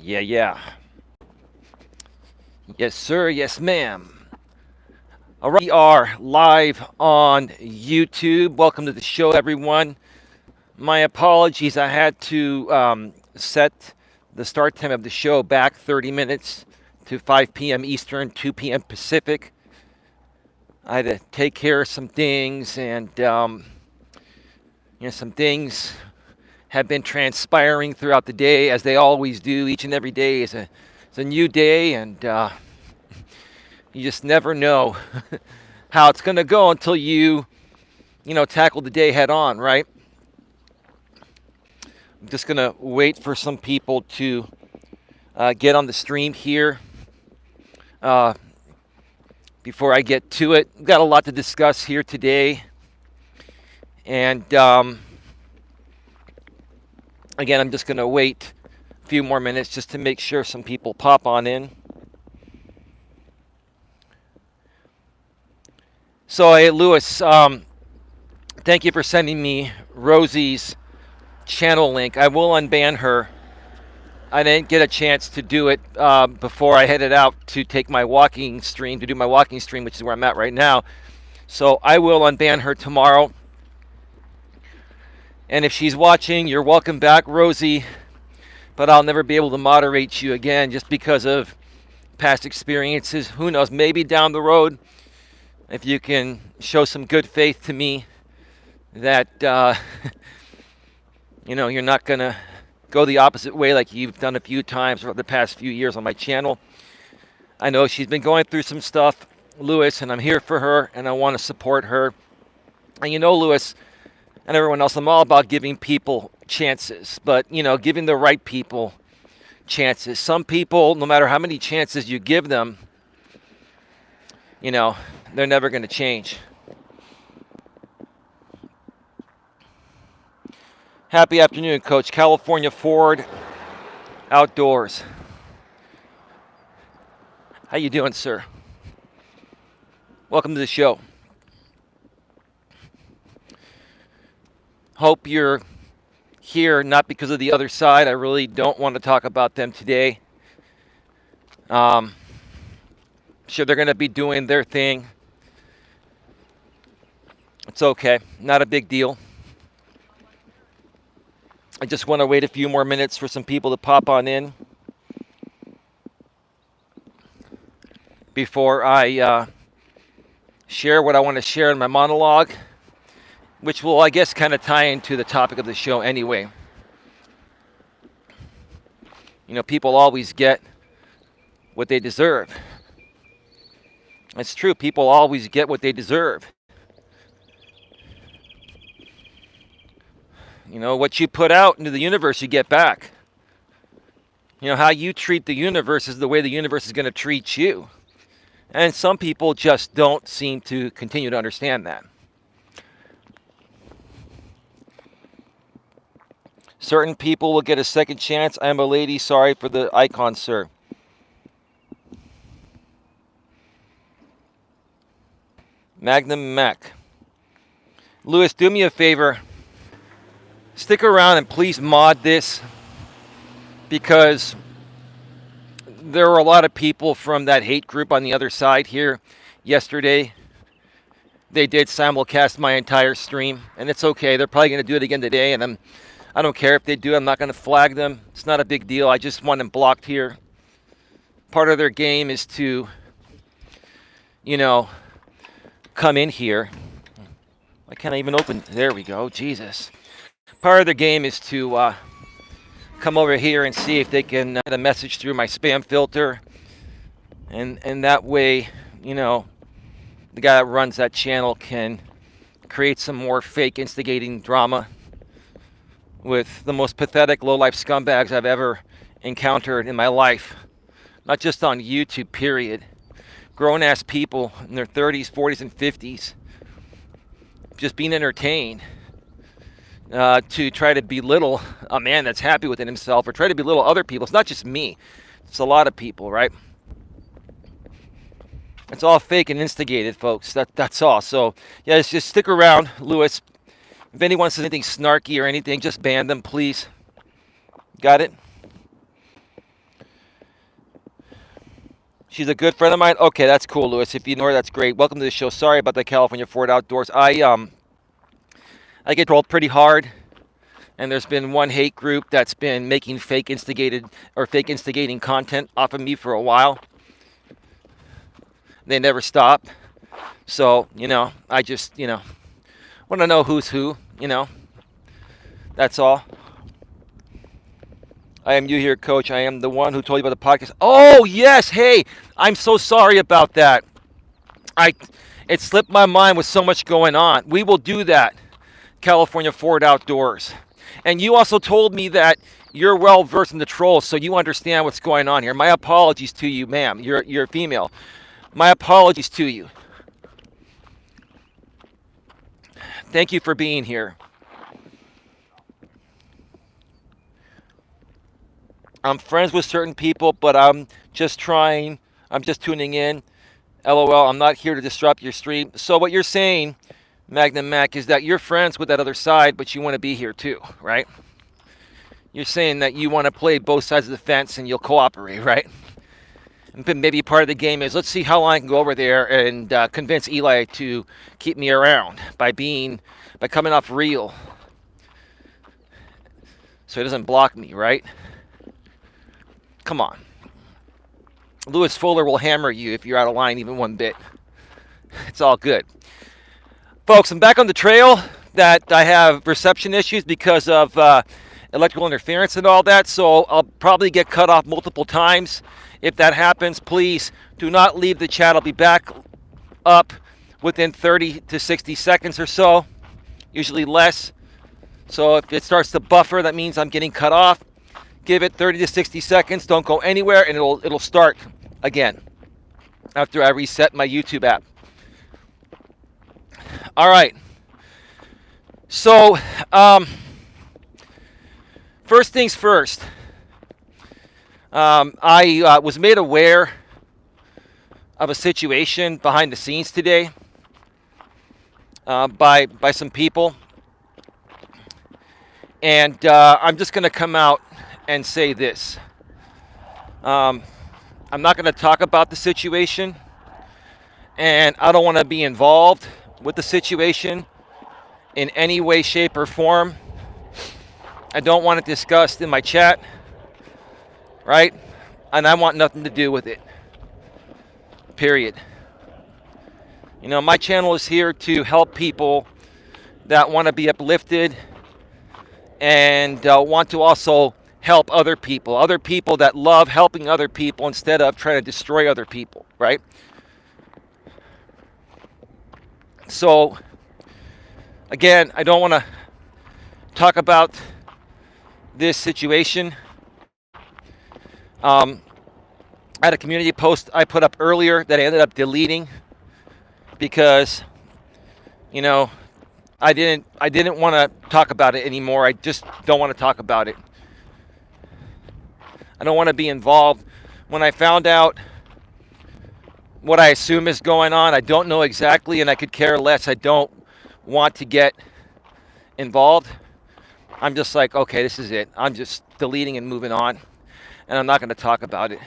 Yeah. Yes, sir. Yes, ma'am. All right, we are live on YouTube. Welcome to the show, everyone. My apologies. I had to set the start time of the show back 30 minutes to 5 p.m. Eastern, 2 p.m. Pacific. I had to take care of some things, and some things have been transpiring throughout the day, as they always do. Each and every day is a new day, and you just never know how it's going to go until you tackle the day head on, right? I'm just going to wait for some people to get on the stream here uh, before I get to it. We've got a lot to discuss here today. And again, I'm just going to wait a few more minutes just to make sure some people pop on in. So, hey, Lewis, thank you for sending me Rosie's channel link. I will unban her. I didn't get a chance to do it before I headed out to do my walking stream, which is where I'm at right now. So I will unban her tomorrow. And if she's watching, you're welcome back, Rosie. But I'll never be able to moderate you again just because of past experiences. Who knows? Maybe down the road, if you can show some good faith to me that you're not going to go the opposite way like you've done a few times over the past few years on my channel. I know she's been going through some stuff, Lewis, and I'm here for her, and I want to support her. And Lewis, and everyone else, I'm all about giving people chances, but, giving the right people chances. Some people, no matter how many chances you give them, they're never going to change. Happy afternoon, Coach. California Ford Outdoors. How you doing, sir? Welcome to the show. Hope you're here not because of the other side. I really don't want to talk about them today. Sure, they're going to be doing their thing. It's okay. Not a big deal. I just want to wait a few more minutes for some people to pop on in before I share what I want to share in my monologue, which will, I guess, kind of tie into the topic of the show anyway. People always get what they deserve. It's true. People always get what they deserve. What you put out into the universe, you get back. How you treat the universe is the way the universe is going to treat you. And some people just don't seem to continue to understand that. Certain people will get a second chance. I am a lady. Sorry for the icon, sir. Magnum Mac. Lewis, do me a favor. Stick around and please mod this, because there were a lot of people from that hate group on the other side here yesterday. They did simulcast my entire stream, and it's okay. They're probably going to do it again today, and I don't care if they do. I'm not going to flag them. It's not a big deal. I just want them blocked here. Part of their game is to, come in here. Why can't I even open? There we go. Jesus. Part of their game is to come over here and see if they can get a message through my spam filter. And that way, the guy that runs that channel can create some more fake instigating drama with the most pathetic low-life scumbags I've ever encountered in my life. Not just on YouTube, period. Grown-ass people in their 30s, 40s, and 50s just being entertained to try to belittle a man that's happy within himself, or try to belittle other people. It's not just me. It's a lot of people, right? It's all fake and instigated, folks. That's all. So, yeah, just stick around, Lewis. If anyone says anything snarky or anything, just ban them, please. Got it? She's a good friend of mine. Okay, that's cool, Lewis. If you know her, that's great. Welcome to the show. Sorry about the California Ford Outdoors. I get trolled pretty hard, and there's been one hate group that's been making fake instigating content off of me for a while. They never stop. So, I just, want to know who's who, That's all. I am you here, Coach. I am the one who told you about the podcast. Oh, yes. Hey, I'm so sorry about that. It slipped my mind with so much going on. We will do that, California Ford Outdoors. And you also told me that you're well versed in the trolls, so you understand what's going on here. My apologies to you, ma'am. You're a female. My apologies to you. Thank you for being here. I'm friends with certain people, but I'm just tuning in. LOL, I'm not here to disrupt your stream. So what you're saying, Magnum Mac, is that you're friends with that other side, but you want to be here too, right? You're saying that you want to play both sides of the fence and you'll cooperate, right? And maybe part of the game is, let's see how long I can go over there and convince Eli to keep me around by coming off real, so he doesn't block me, right? Come on. Lewis Fuller will hammer you if you're out of line even one bit. It's all good. Folks, I'm back on the trail. That I have reception issues because of electrical interference and all that, so I'll probably get cut off multiple times. If that happens, please do not leave the chat. I'll be back up within 30 to 60 seconds or so, usually less. So if it starts to buffer, that means I'm getting cut off. Give it 30 to 60 seconds. Don't go anywhere, and it'll start again after I reset my YouTube app. All right. So, first things first. I was made aware of a situation behind the scenes today by some people, and I'm just going to come out and say this. I'm not going to talk about the situation, and I don't want to be involved with the situation in any way, shape, or form. I don't want it discussed in my chat, right? And I want nothing to do with it, period. My channel is here to help people that want to be uplifted and want to also help other people that love helping other people instead of trying to destroy other people, right? So, again, I don't want to talk about this situation. I had a community post I put up earlier that I ended up deleting because, I didn't want to talk about it anymore. I just don't want to talk about it. I don't want to be involved. When I found out what I assume is going on, I don't know exactly, and I could care less. I don't want to get involved. I'm just like, okay, this is it. I'm just deleting and moving on, and I'm not going to talk about it.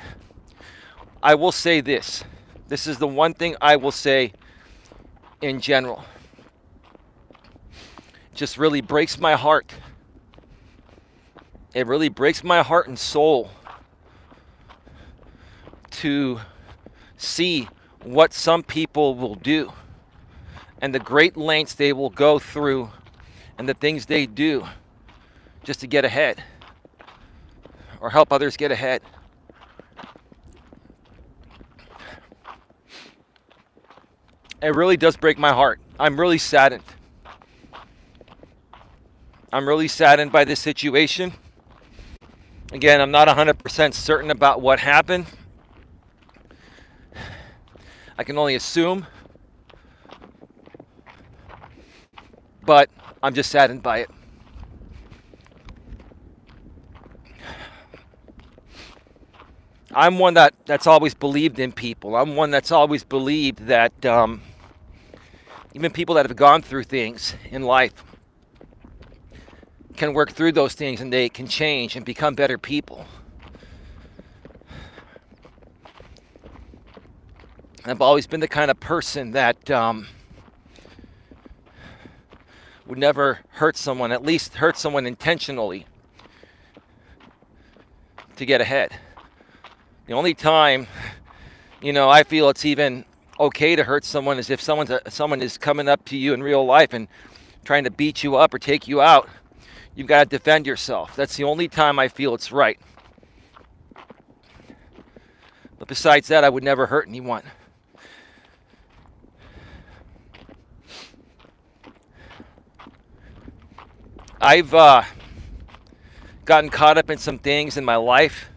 I will say this. This is the one thing I will say in general. It just really breaks my heart. It really breaks my heart and soul to see what some people will do and the great lengths they will go through and the things they do just to get ahead or help others get ahead. It really does break my heart. I'm really saddened. I'm really saddened by this situation. Again, I'm not 100% certain about what happened. I can only assume. But I'm just saddened by it. I'm one that's always believed in people. I'm one that's always believed that even people that have gone through things in life can work through those things and they can change and become better people. I've always been the kind of person that would never hurt someone, at least hurt someone intentionally to get ahead. The only time, I feel it's even okay to hurt someone is if someone is coming up to you in real life and trying to beat you up or take you out. You've got to defend yourself. That's the only time I feel it's right. But besides that, I would never hurt anyone. I've gotten caught up in some things in my life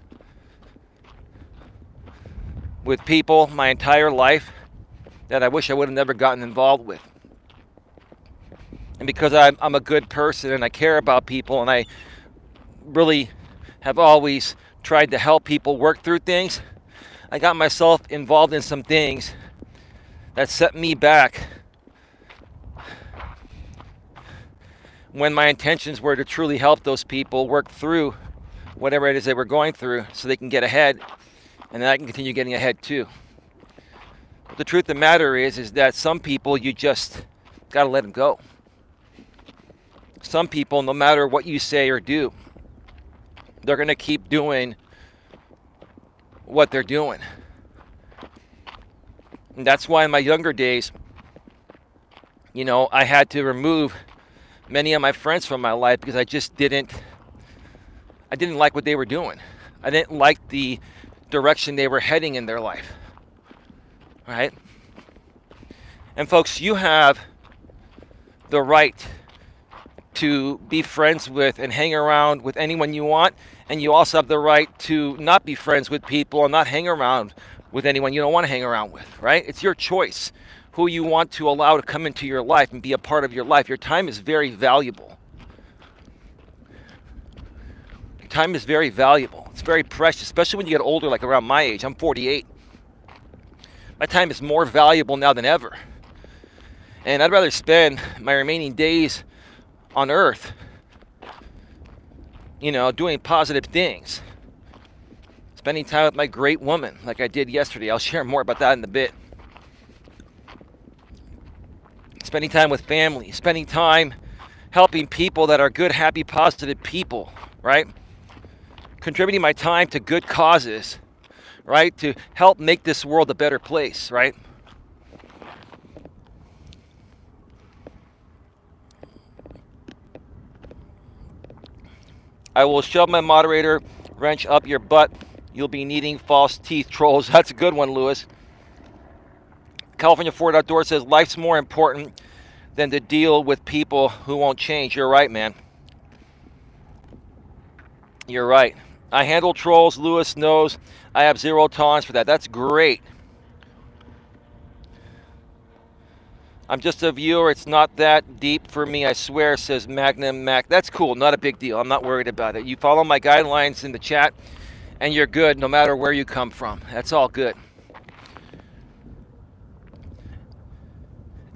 with people my entire life that I wish I would have never gotten involved with. And because I'm a good person and I care about people and I really have always tried to help people work through things, I got myself involved in some things that set me back when my intentions were to truly help those people work through whatever it is they were going through so they can get ahead, and then I can continue getting ahead too. But the truth of the matter is that some people, you just got to let them go. Some people, no matter what you say or do, they're going to keep doing what they're doing. And that's why in my younger days, I had to remove many of my friends from my life because I didn't like what they were doing. I didn't like the direction they were heading in their life. Right? And folks, you have the right to be friends with and hang around with anyone you want, and you also have the right to not be friends with people and not hang around with anyone you don't want to hang around with, right? It's your choice who you want to allow to come into your life and be a part of your life. Your time is very valuable. Your time is very valuable. It's very precious, especially when you get older, like around my age. I'm 48. My time is more valuable now than ever. And I'd rather spend my remaining days on earth, doing positive things. Spending time with my great woman like I did yesterday. I'll share more about that in a bit. Spending time with family. Spending time helping people that are good, happy, positive people, right? Contributing my time to good causes, right? To help make this world a better place, right? I will shove my moderator wrench up your butt. You'll be needing false teeth, trolls. That's a good one, Lewis. California Ford Outdoor says, life's more important than to deal with people who won't change. You're right, man. You're right. I handle trolls. Lewis knows I have zero tolerance for that. That's great. I'm just a viewer. It's not that deep for me, I swear, says Magnum Mac. That's cool. Not a big deal. I'm not worried about it. You follow my guidelines in the chat, and you're good no matter where you come from. That's all good.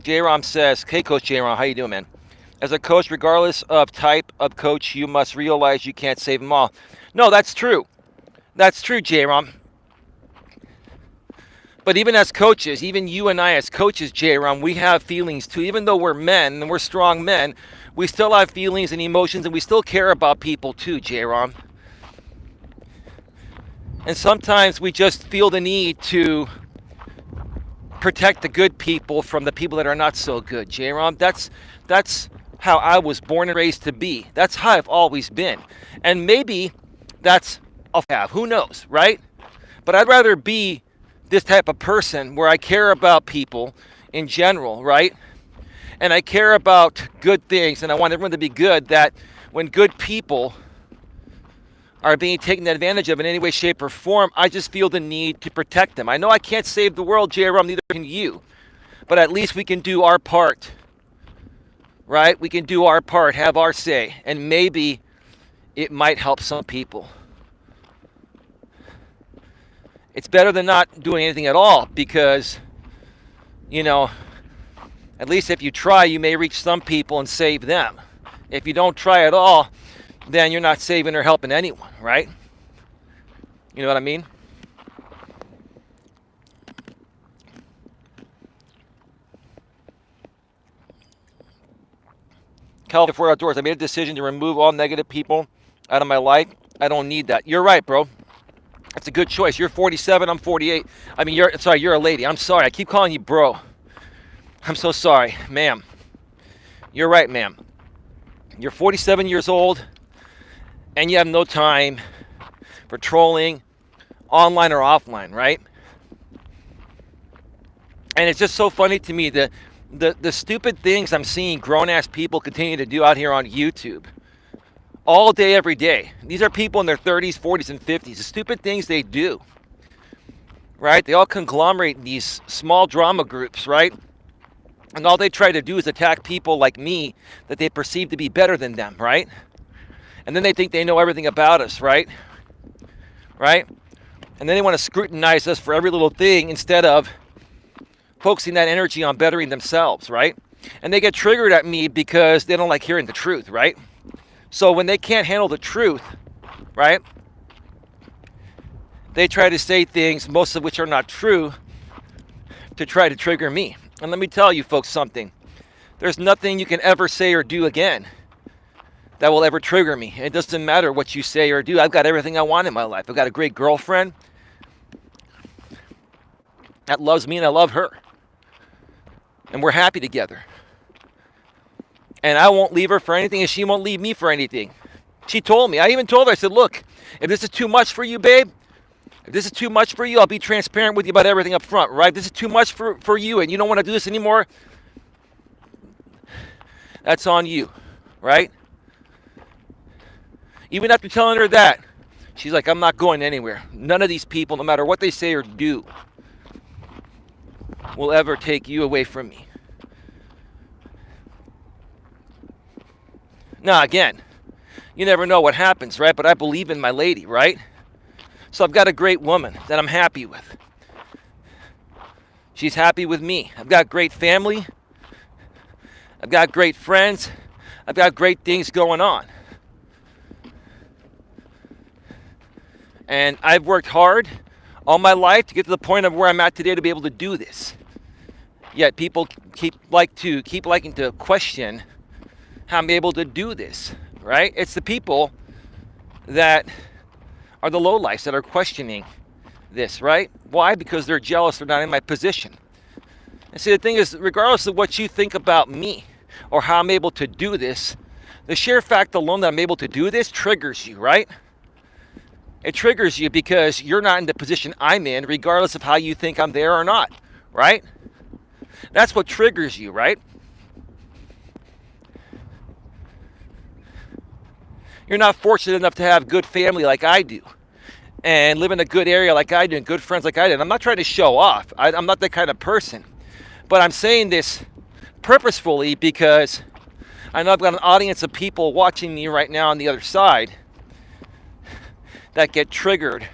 J-Rom says, hey, Coach J-Rom, how you doing, man? As a coach, regardless of type of coach, you must realize you can't save them all. No, that's true. That's true, J-Rom. But even as coaches, even you and I as coaches, J-Rom, we have feelings too. Even though we're men and we're strong men, we still have feelings and emotions, and we still care about people too, J-Rom. And sometimes we just feel the need to protect the good people from the people that are not so good, J-Rom. That's how I was born and raised to be. That's how I've always been. And maybe that's I'll have. Who knows, right? But I'd rather be this type of person where I care about people in general, right? And I care about good things, and I want everyone to be good, that when good people are being taken advantage of in any way, shape, or form, I just feel the need to protect them. I know I can't save the world, J-Rom, neither can you. But at least we can do our part, right? We can do our part, have our say, and maybe it might help some people. It's better than not doing anything at all because, at least if you try, you may reach some people and save them. If you don't try at all, then you're not saving or helping anyone, right? You know what I mean? California for Outdoors. I made a decision to remove all negative people out of my life. I don't need that. You're right, bro. That's a good choice. You're 47. I'm 48. I mean, you're a lady. I'm sorry. I keep calling you bro. I'm so sorry, ma'am. You're right, ma'am. You're 47 years old, and you have no time for trolling, online or offline, right? And it's just so funny to me that the stupid things I'm seeing grown-ass people continue to do out here on YouTube all day, every day. These are people in their 30s, 40s, and 50s. The stupid things they do, right? They all conglomerate in these small drama groups, right? And all they try to do is attack people like me that they perceive to be better than them, right? And then they think they know everything about us, right? Right? And then they want to scrutinize us for every little thing instead of focusing that energy on bettering themselves, right? And they get triggered at me because they don't like hearing the truth, right? So when they can't handle the truth, right, they try to say things, most of which are not true, to try to trigger me. And let me tell you folks something. There's nothing you can ever say or do again that will ever trigger me. It doesn't matter what you say or do. I've got everything I want in my life. I've got a great girlfriend that loves me and I love her. And we're happy together. And I won't leave her for anything, and she won't leave me for anything. She told me. I even told her, I said, look, if this is too much for you, babe, if this is too much for you, I'll be transparent with you about everything up front, right? If this is too much for you and you don't want to do this anymore, that's on you, right? Even after telling her that, she's like, I'm not going anywhere. None of these people, no matter what they say or do, will ever take you away from me. Now, again, you never know what happens, right? But I believe in my lady, right? So I've got a great woman that I'm happy with. She's happy with me. I've got great family. I've got great friends. I've got great things going on. And I've worked hard all my life to get to the point of where I'm at today to be able to do this. Yet people keep liking to question how I'm able to do this, right? It's the people that are the lowlifes that are questioning this, right? Why? Because they're jealous they're not in my position. And see, the thing is, regardless of what you think about me or how I'm able to do this, the sheer fact alone that I'm able to do this triggers you, right? It triggers you because you're not in the position I'm in, regardless of how you think I'm there or not, right? That's what triggers you, right? You're not fortunate enough to have good family like I do and live in a good area like I do and good friends like I do. And I'm not trying to show off. I'm not that kind of person. But I'm saying this purposefully because I know I've got an audience of people watching me right now on the other side that get triggered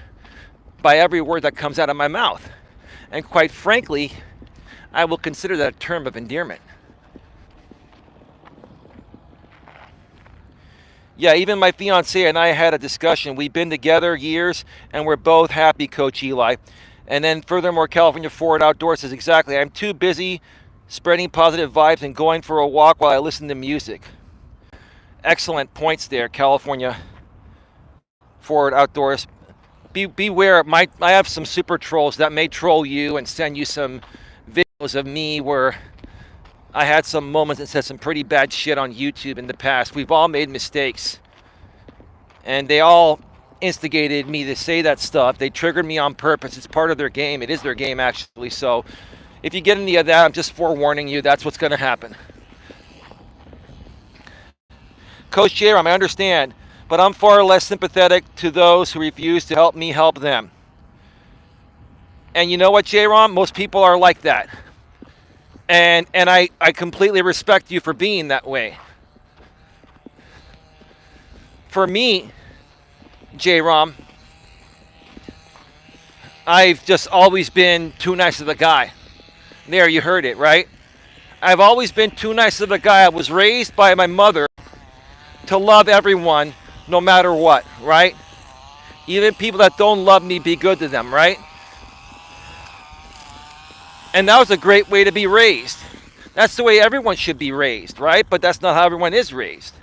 by every word that comes out of my mouth. And quite frankly, I will consider that a term of endearment. Yeah, even my fiance and I had a discussion. We've been together years, and we're both happy, Coach Eli. And then furthermore, California Forward Outdoors says, exactly, I'm too busy spreading positive vibes and going for a walk while I listen to music. Excellent points there, California Forward Outdoors. Beware, I have some super trolls that may troll you and send you some videos of me where I had some moments that said some pretty bad shit on YouTube in the past. We've all made mistakes. And they all instigated me to say that stuff. They triggered me on purpose. It's part of their game. It is their game, actually. So if you get any of that, I'm just forewarning you. That's what's going to happen. Coach J-Ram, I understand, but I'm far less sympathetic to those who refuse to help me help them. And you know what, J-Ram? Most people are like that. And I completely respect you for being that way. For me, J-Rom, I've just always been too nice of a guy. There, you heard it, right? I've always been too nice of a guy. I was raised by my mother to love everyone no matter what, right? Even people that don't love me, be good to them, right? And that was a great way to be raised. That's the way everyone should be raised, right? But that's not how everyone is raised.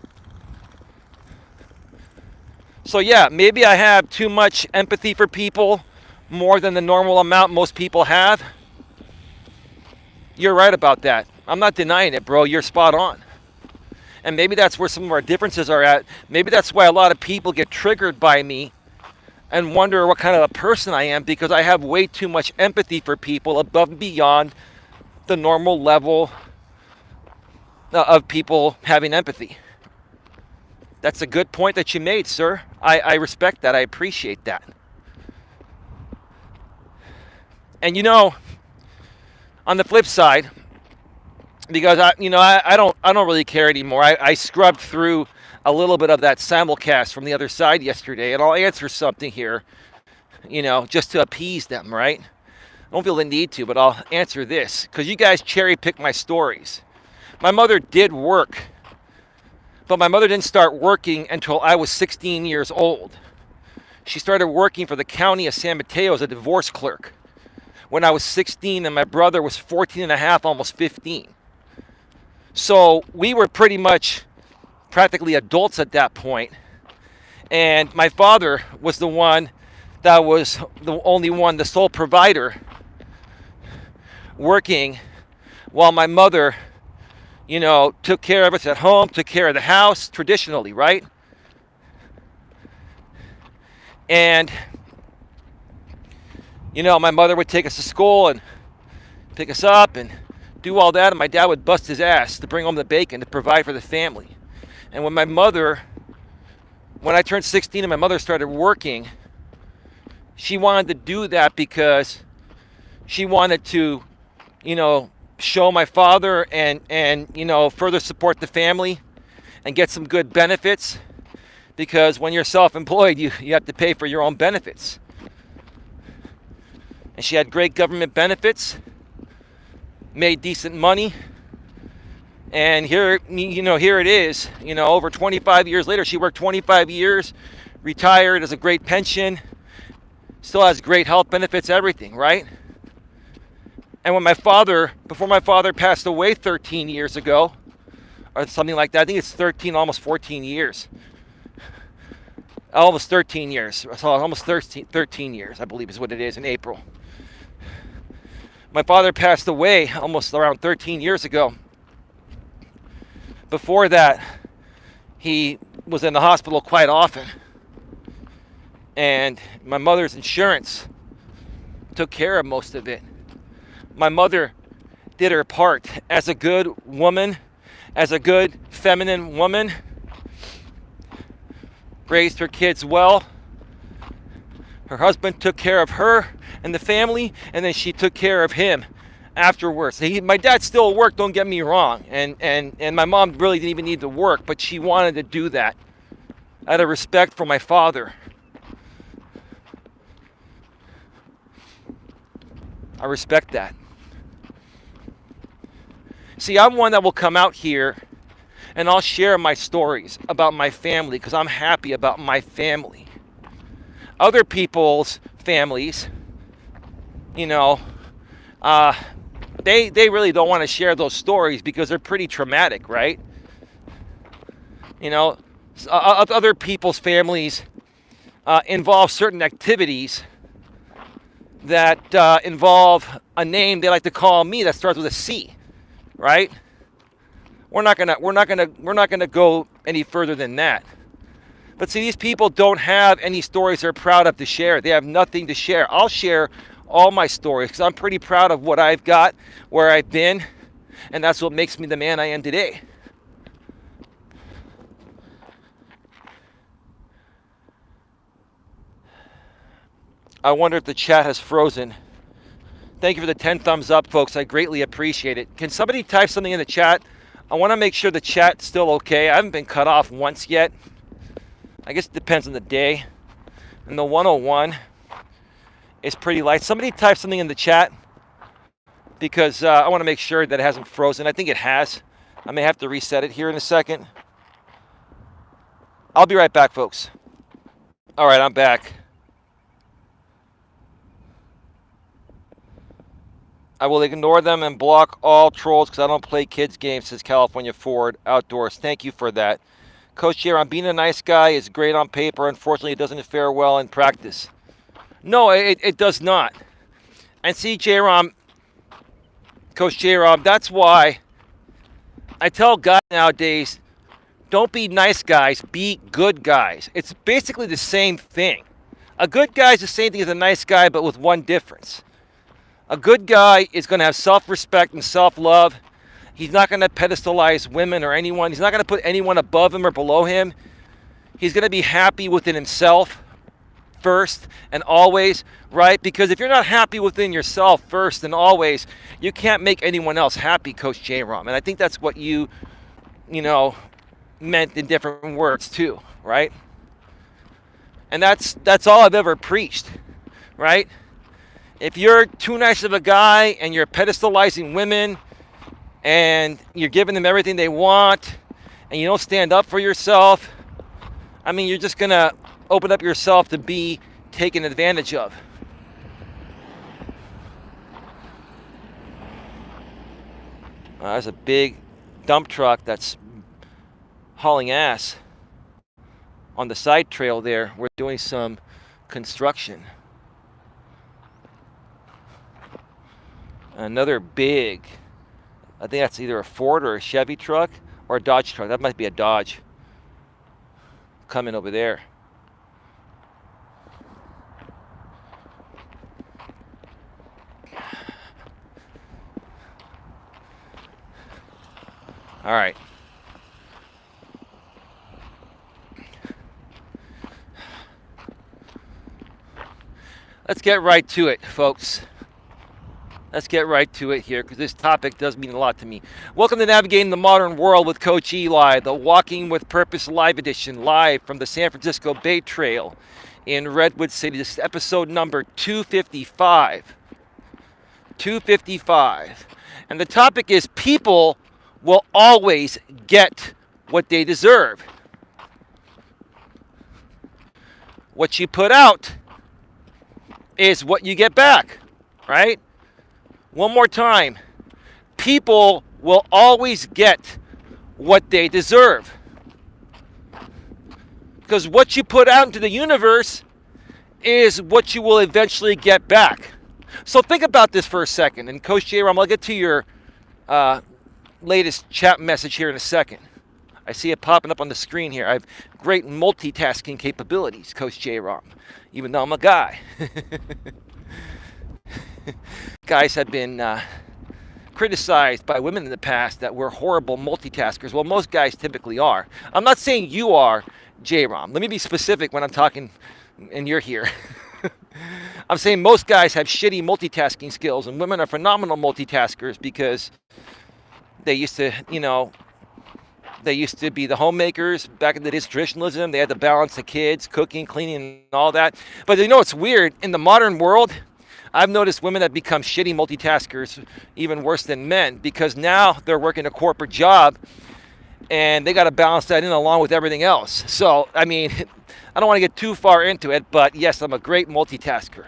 So yeah, maybe I have too much empathy for people, more than the normal amount most people have. You're right about that. I'm not denying it, bro. You're spot on. And maybe that's where some of our differences are at. Maybe that's why a lot of people get triggered by me and wonder what kind of a person I am, because I have way too much empathy for people above and beyond the normal level of people having empathy. That's a good point that you made, sir. I respect that. I appreciate that. And on the flip side, because I don't really care anymore. I scrubbed through a little bit of that simulcast from the other side yesterday, and I'll answer something here, just to appease them, right? I don't feel the need to, but I'll answer this, because you guys cherry pick my stories. My mother did work, but my mother didn't start working until I was 16 years old. She started working for the county of San Mateo as a divorce clerk when I was 16, and my brother was 14 and a half, almost 15. So we were pretty much practically adults at that point. And my father was the one that was the only one, the sole provider, working, while my mother, took care of us at home, took care of the house, traditionally, right? And, my mother would take us to school and pick us up and do all that, and my dad would bust his ass to bring home the bacon to provide for the family. And when I turned 16 and my mother started working, she wanted to do that because she wanted to, show my father and further support the family and get some good benefits, because when you're self-employed, you have to pay for your own benefits. And she had great government benefits, made decent money, and here it is, over 25 years later. She worked 25 years, retired, has a great pension, still has great health benefits, everything, right? And before my father passed away 13 years ago, or something like that, I think it's 13, almost 14 years. Almost 13 years, so almost 13 years, I believe is what it is, in April. My father passed away almost around 13 years ago. Before that, he was in the hospital quite often. And my mother's insurance took care of most of it. My mother did her part as a good woman, as a good feminine woman. Raised her kids well. Her husband took care of her and the family, and then she took care of him afterwards. My dad still worked, don't get me wrong, and my mom really didn't even need to work, but she wanted to do that out of respect for my father. I respect that. See, I'm one that will come out here and I'll share my stories about my family because I'm happy about my family. Other people's families, they really don't want to share those stories because they're pretty traumatic, right? Other people's families involve certain activities that involve a name they like to call me that starts with a C, right? We're not gonna go any further than that. But see, these people don't have any stories they're proud of to share. They have nothing to share. I'll share all my stories because I'm pretty proud of what I've got, where I've been, and that's what makes me the man I am today. I wonder if the chat has frozen. Thank you for the 10 thumbs up, folks. I greatly appreciate it. Can somebody type something in the chat? I want to make sure the chat's still okay. I haven't been cut off once yet. I guess it depends on the day. And the 101 is pretty light. Somebody type something in the chat because I want to make sure that it hasn't frozen. I think it has. I may have to reset it here in a second. I'll be right back, folks. All right, I'm back. I will ignore them and block all trolls because I don't play kids games, says California Ford Outdoors. Thank you for that. Coach J-Rom, being a nice guy is great on paper. Unfortunately, it doesn't fare well in practice. No, it does not. And see, J-Rom, Coach J-Rom, that's why I tell guys nowadays, don't be nice guys, be good guys. It's basically the same thing. A good guy is the same thing as a nice guy, but with one difference. A good guy is going to have self-respect and self-love. He's not going to pedestalize women or anyone. He's not going to put anyone above him or below him. He's going to be happy within himself first and always, right? Because if you're not happy within yourself first and always, you can't make anyone else happy, Coach J-Rom. And I think that's what you meant in different words too, right? And that's all I've ever preached, right? If you're too nice of a guy and you're pedestalizing women and you're giving them everything they want and you don't stand up for yourself, I mean, you're just going to open up yourself to be taken advantage of. There's a big dump truck that's hauling ass on the side trail there. We're doing some construction. Another big, I think that's either a Ford or a Chevy truck or a Dodge truck. That might be a Dodge coming over there. All right. Let's get right to it, folks. Let's get right to it here because this topic does mean a lot to me. Welcome to Navigating the Modern World with Coach Eli, the Walking with Purpose live edition, live from the San Francisco Bay Trail in Redwood City. This is episode number 255. 255. And the topic is people will always get what they deserve. What you put out is what you get back, right? One more time. People will always get what they deserve. Because what you put out into the universe is what you will eventually get back. So think about this for a second. And Coach J-Rom, I'll get to your latest chat message here in a second. I see it popping up on the screen here. I have great multitasking capabilities, Coach J-Rom, even though I'm a guy. Guys have been criticized by women in the past that we're horrible multitaskers. Well, most guys typically are. I'm not saying you are, J-Rom. Let me be specific when I'm talking and you're here. I'm saying most guys have shitty multitasking skills and women are phenomenal multitaskers because they used to, they used to be the homemakers back in the days of traditionalism. They had to balance the kids, cooking, cleaning, and all that. But it's weird. In the modern world, I've noticed women that become shitty multitaskers even worse than men because now they're working a corporate job and they got to balance that in along with everything else. So, I mean, I don't want to get too far into it, but yes, I'm a great multitasker.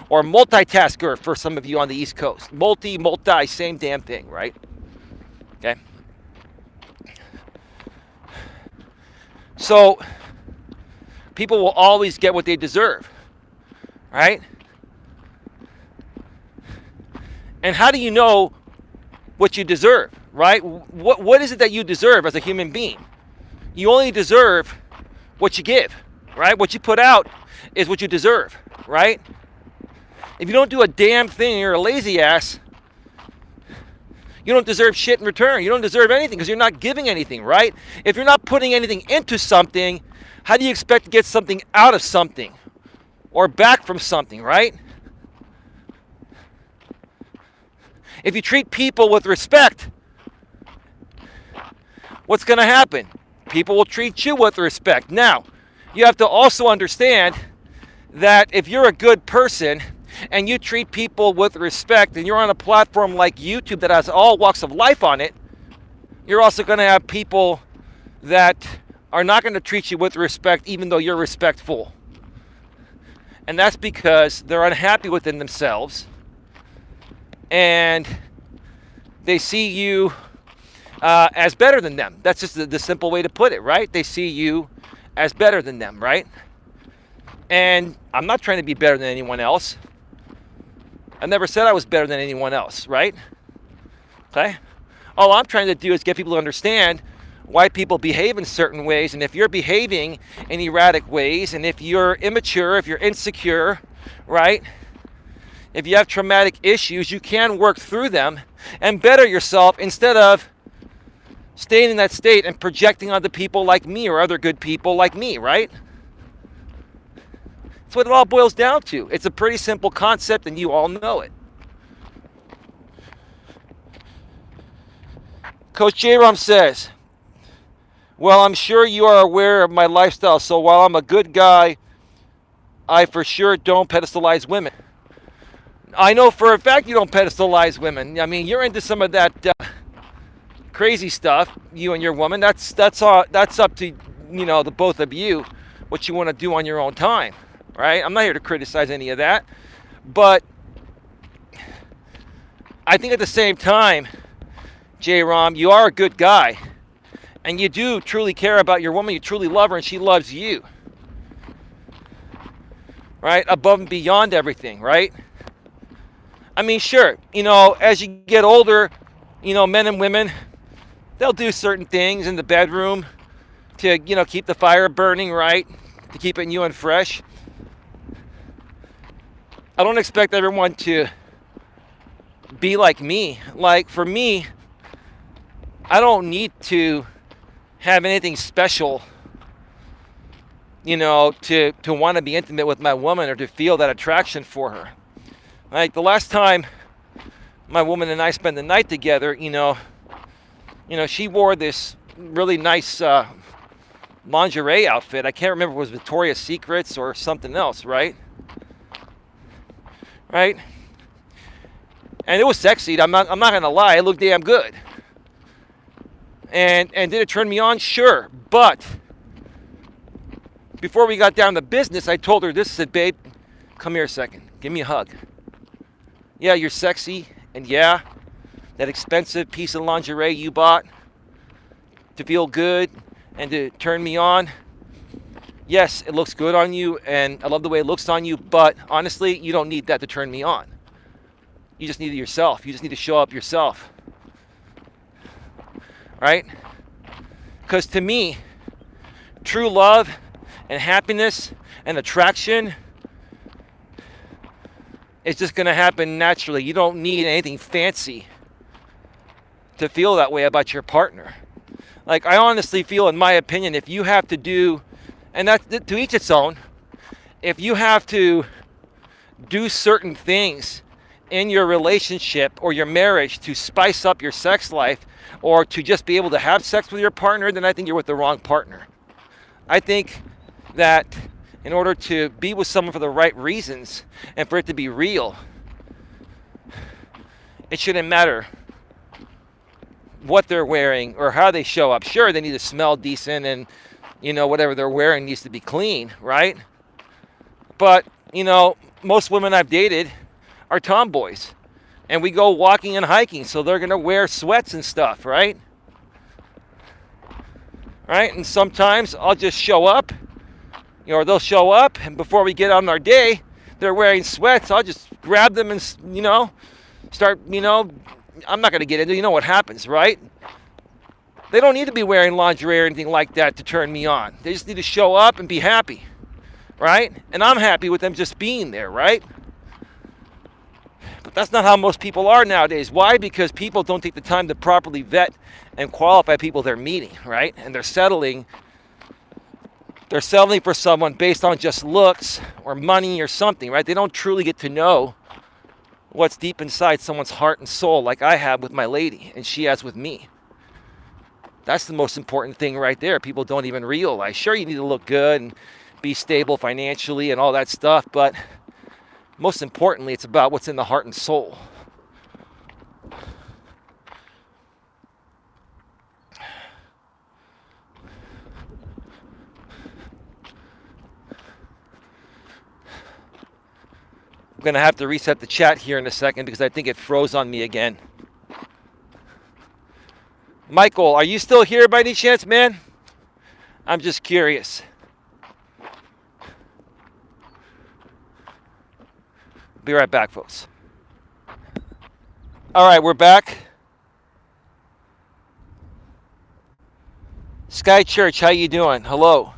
Or multitasker for some of you on the East Coast. Multi, same damn thing, right? Okay. So, people will always get what they deserve. Right? And how do you know what you deserve, right? What is it that you deserve as a human being? You only deserve what you give, right? What you put out is what you deserve, right? If you don't do a damn thing, you're a lazy ass, you don't deserve shit in return. You don't deserve anything because you're not giving anything, right? If you're not putting anything into something, how do you expect to get something out of something? Or back from something, right? If you treat people with respect, what's going to happen? People will treat you with respect. Now, you have to also understand that if you're a good person and you treat people with respect and you're on a platform like YouTube that has all walks of life on it, you're also going to have people that are not going to treat you with respect even though you're respectful. And that's because they're unhappy within themselves and they see you as better than them. That's just the simple way to put it, right? They see you as better than them, right? And I'm not trying to be better than anyone else. I never said I was better than anyone else, right? Okay? All I'm trying to do is get people to understand why people behave in certain ways. And if you're behaving in erratic ways, and if you're immature, if you're insecure, right? If you have traumatic issues, you can work through them and better yourself instead of staying in that state and projecting onto people like me or other good people like me, right? That's what it all boils down to. It's a pretty simple concept and you all know it. Coach J-Rom says, well, I'm sure you are aware of my lifestyle, so while I'm a good guy, I for sure don't pedestalize women. I know for a fact you don't pedestalize women. I mean, you're into some of that crazy stuff, you and your woman. That's up to, the both of you, what you want to do on your own time, right? I'm not here to criticize any of that, but I think at the same time, J-Rom, you are a good guy. And you do truly care about your woman. You truly love her and she loves you. Right? Above and beyond everything, right? I mean, sure, as you get older, men and women, they'll do certain things in the bedroom to, keep the fire burning, right? To keep it new and fresh. I don't expect everyone to be like me. Like, for me, I don't need to have anything special, to want to be intimate with my woman or to feel that attraction for her. Like the last time my woman and I spent the night together, she wore this really nice lingerie outfit. I can't remember if it was Victoria's Secrets or something else, right? Right? And it was sexy. I'm not gonna lie. It looked damn good. And did it turn me on? Sure. But before we got down to business, I told her this. I said, babe, come here a second. Give me a hug. Yeah, you're sexy. And yeah, that expensive piece of lingerie you bought to feel good and to turn me on. Yes, it looks good on you. And I love the way it looks on you. But honestly, you don't need that to turn me on. You just need it yourself. You just need to show up yourself. Right? Because to me, true love and happiness and attraction is just going to happen naturally. You don't need anything fancy to feel that way about your partner. Like, I honestly feel, in my opinion, if you have to do, and that's to each its own, if you have to do certain things in your relationship or your marriage to spice up your sex life or to just be able to have sex with your partner, then I think you're with the wrong partner. I think that in order to be with someone for the right reasons and for it to be real, it shouldn't matter what they're wearing or how they show up. Sure, they need to smell decent and, whatever they're wearing needs to be clean, right? But, most women I've dated are tomboys. And we go walking and hiking, so they're going to wear sweats and stuff, right? Right? And sometimes I'll just show up, or they'll show up, and before we get on our day, they're wearing sweats. I'll just grab them and, start, I'm not going to get into, what happens, right? They don't need to be wearing lingerie or anything like that to turn me on. They just need to show up and be happy, right? And I'm happy with them just being there, right? But that's not how most people are nowadays. Why? Because people don't take the time to properly vet and qualify people they're meeting, right? And they're settling for someone based on just looks or money or something, right? They don't truly get to know what's deep inside someone's heart and soul like I have with my lady and she has with me. That's the most important thing right there. People don't even realize. Sure, you need to look good and be stable financially and all that stuff, but most importantly, it's about what's in the heart and soul. I'm going to have to reset the chat here in a second because I think it froze on me again. Michael, are you still here by any chance, man? I'm just curious. Be right back, folks. All right, we're back. Sky Church, how you doing? Hello.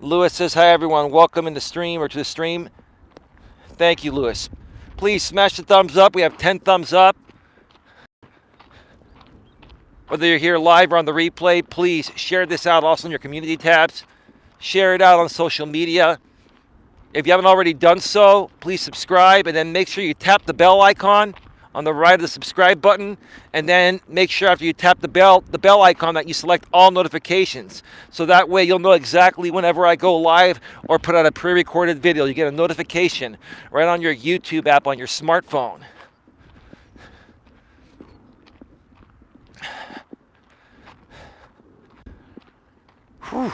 Lewis says, hi, everyone. Welcome in the stream or to the stream. Thank you, Lewis. Please smash the thumbs up. We have 10 thumbs up. Whether you're here live or on the replay, please share this out also in your community tabs. Share it out on social media. If you haven't already done so, please subscribe and then make sure you tap the bell icon on the right of the subscribe button, and then make sure after you tap the bell icon that you select all notifications. So that way you'll know exactly whenever I go live or put out a pre-recorded video. You get a notification right on your YouTube app on your smartphone. Whew.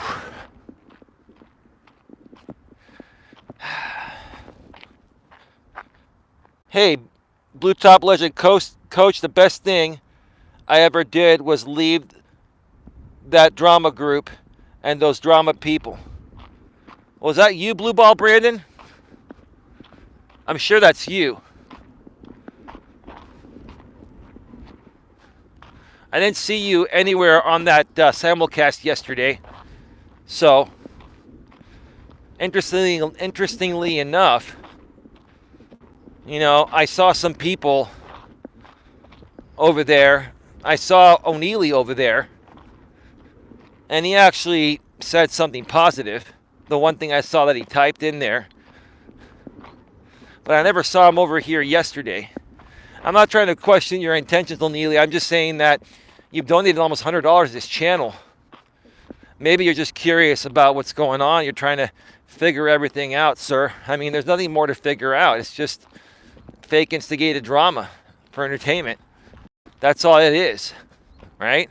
Hey, Blue Top Legend Coach, the best thing I ever did was leave that drama group and those drama people. Was that you, Blue Ball Brandon? I'm sure that's you. I didn't see you anywhere on that simulcast yesterday. So, interestingly enough, you know, I saw some people over there. I saw O'Neilly over there, and he actually said something positive. The one thing I saw that he typed in there. But I never saw him over here yesterday. I'm not trying to question your intentions, O'Neilly. I'm just saying that you've donated almost $100 to this channel. Maybe you're just curious about what's going on. You're trying to figure everything out, sir. I mean, there's nothing more to figure out. It's just fake instigated drama for entertainment. That's all it is, right?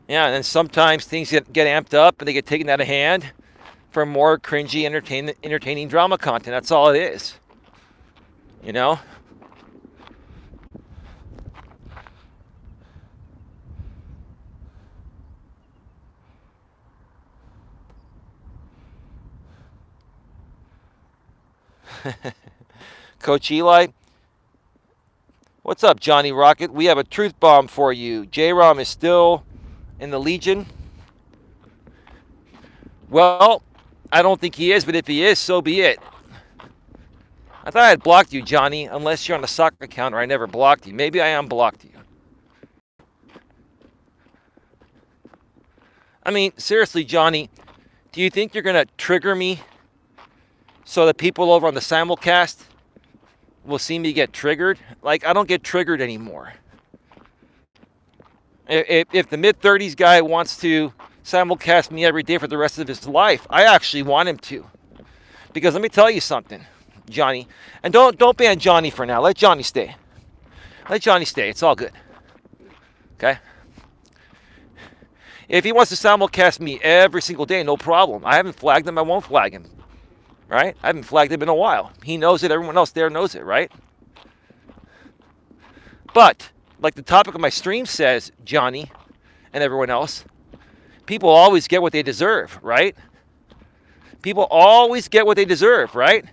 Yeah, and then sometimes things get amped up and they get taken out of hand for more cringy, entertaining drama content. That's all it is, you know? Coach Eli, what's up, Johnny Rocket? We have a truth bomb for you. J-Rom is still in the Legion. Well, I don't think he is, but if he is, so be it. I thought I had blocked you, Johnny, unless you're on a soccer account or I never blocked you. Maybe I unblocked you. I mean, seriously, Johnny, do you think you're going to trigger me so that people over on the simulcast will see me get triggered? Like, I don't get triggered anymore. If the mid-30s guy wants to simulcast me every day for the rest of his life, I actually want him to. Because let me tell you something, Johnny. And don't ban Johnny for now. Let Johnny stay. Let Johnny stay. It's all good. Okay? If he wants to simulcast me every single day, no problem. I haven't flagged him. I won't flag him. Right? I haven't flagged him in a while. He knows it. Everyone else there knows it, right? But, like the topic of my stream says, Johnny and everyone else, people always get what they deserve, right? People always get what they deserve, right?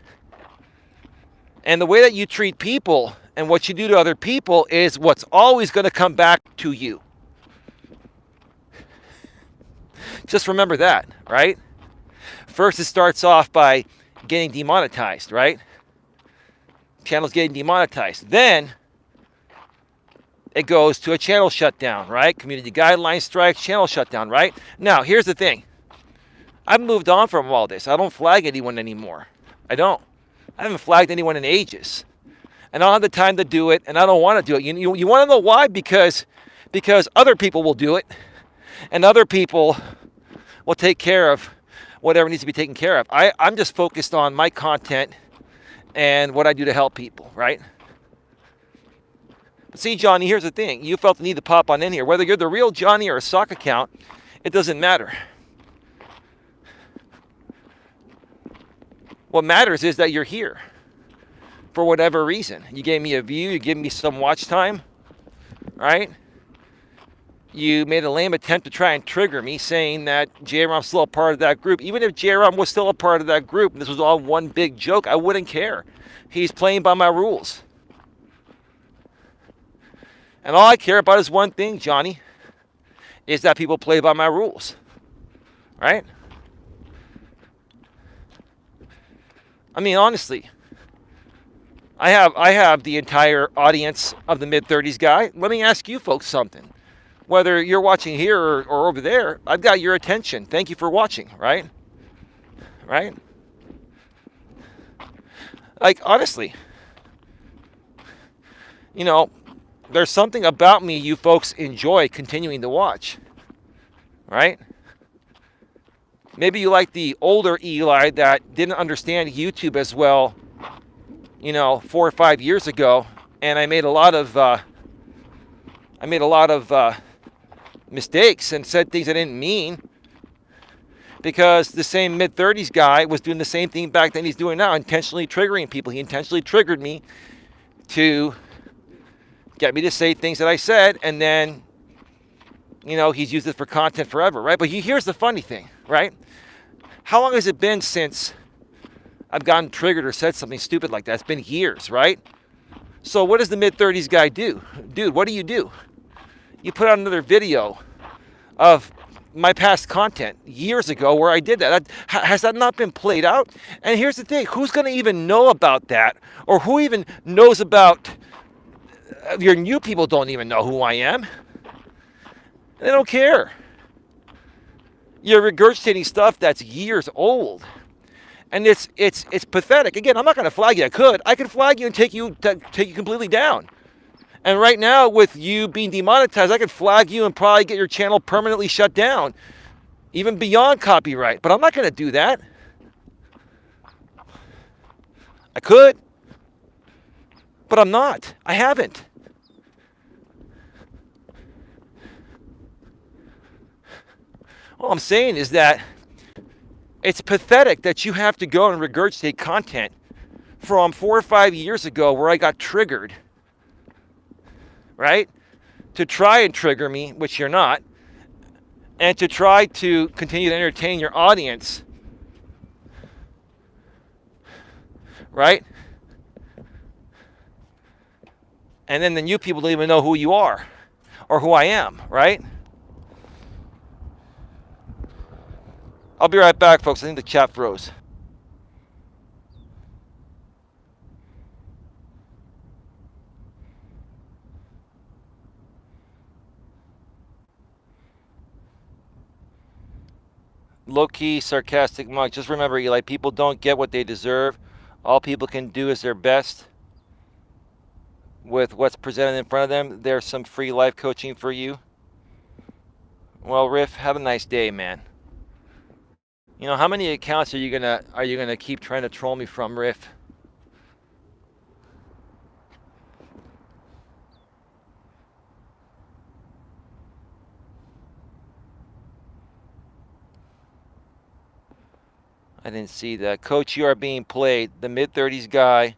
And the way that you treat people and what you do to other people is what's always going to come back to you. Just remember that, right? First, it starts off by getting demonetized, right? Channel's getting demonetized. Then it goes to a channel shutdown, right? Community guidelines strikes, channel shutdown, right? Now, here's the thing. I've moved on from all this. I don't flag anyone anymore. I don't. I haven't flagged anyone in ages. And I don't have the time to do it, and I don't want to do it. You want to know why? Because other people will do it, and other people will take care of whatever needs to be taken care of. I'm just focused on my content and what I do to help people, right? But see, Johnny, here's the thing. You felt the need to pop on in here. Whether you're the real Johnny or a sock account, it doesn't matter. What matters is that you're here for whatever reason. You gave me a view, you gave me some watch time, right? You made a lame attempt to try and trigger me, saying that J-Rom's still a part of that group. Even if J-Rom was still a part of that group, and this was all one big joke, I wouldn't care. He's playing by my rules. And all I care about is one thing, Johnny, is that people play by my rules, right? I mean, honestly, I have the entire audience of the mid-30s guy. Let me ask you folks something. Whether you're watching here or over there, I've got your attention. Thank you for watching, right? Right? Like, honestly, you know, there's something about me you folks enjoy continuing to watch, right? Maybe you like the older Eli that didn't understand YouTube as well, 4 or 5 years ago, and I made a lot of mistakes and said things I didn't mean, because the same mid-30s guy was doing the same thing back then he's doing now, intentionally triggering people. He intentionally triggered me to get me to say things that I said, and then, he's used it for content forever, right? But here's the funny thing, right? How long has it been since I've gotten triggered or said something stupid like that? It's been years, right? So what does the mid-30s guy do? Dude, what do? You put out another video of my past content years ago where I did that. Has that not been played out? And here's the thing. Who's going to even know about that? Or who even knows about... Your new people don't even know who I am. They don't care. You're regurgitating stuff that's years old. And it's pathetic. Again, I'm not going to flag you. I could flag you and take you completely down. And right now, with you being demonetized, I could flag you and probably get your channel permanently shut down, even beyond copyright. But I'm not going to do that. I could, but I'm not. I haven't. All I'm saying is that it's pathetic that you have to go and regurgitate content from 4 or 5 years ago where I got triggered, right? To try and trigger me, which you're not, and to try to continue to entertain your audience, right? And then the new people don't even know who you are or who I am, right? I'll be right back, folks. I think the chat froze. Low-key, sarcastic mug. Just remember, Eli, people don't get what they deserve. All people can do is their best with what's presented in front of them. There's some free life coaching for you. Well, Riff, have a nice day, man. How many accounts are you gonna keep trying to troll me from, Riff? I didn't see that. Coach, you are being played. The mid-30s guy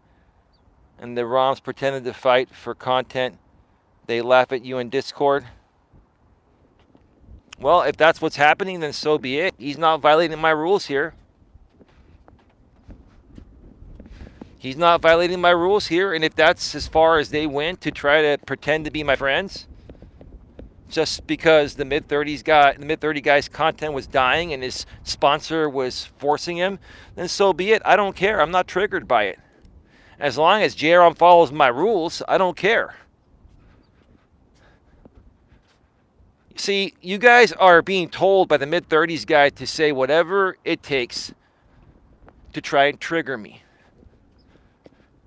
and the ROMs pretended to fight for content. They laugh at you in Discord. Well, if that's what's happening, then so be it. He's not violating my rules here. He's not violating my rules here. And if that's as far as they went to try to pretend to be my friends, just because the mid-30 guy's content was dying and his sponsor was forcing him, then so be it. I don't care. I'm not triggered by it. As long as JRM follows my rules, I don't care. See, you guys are being told by the mid-30s guy to say whatever it takes to try and trigger me.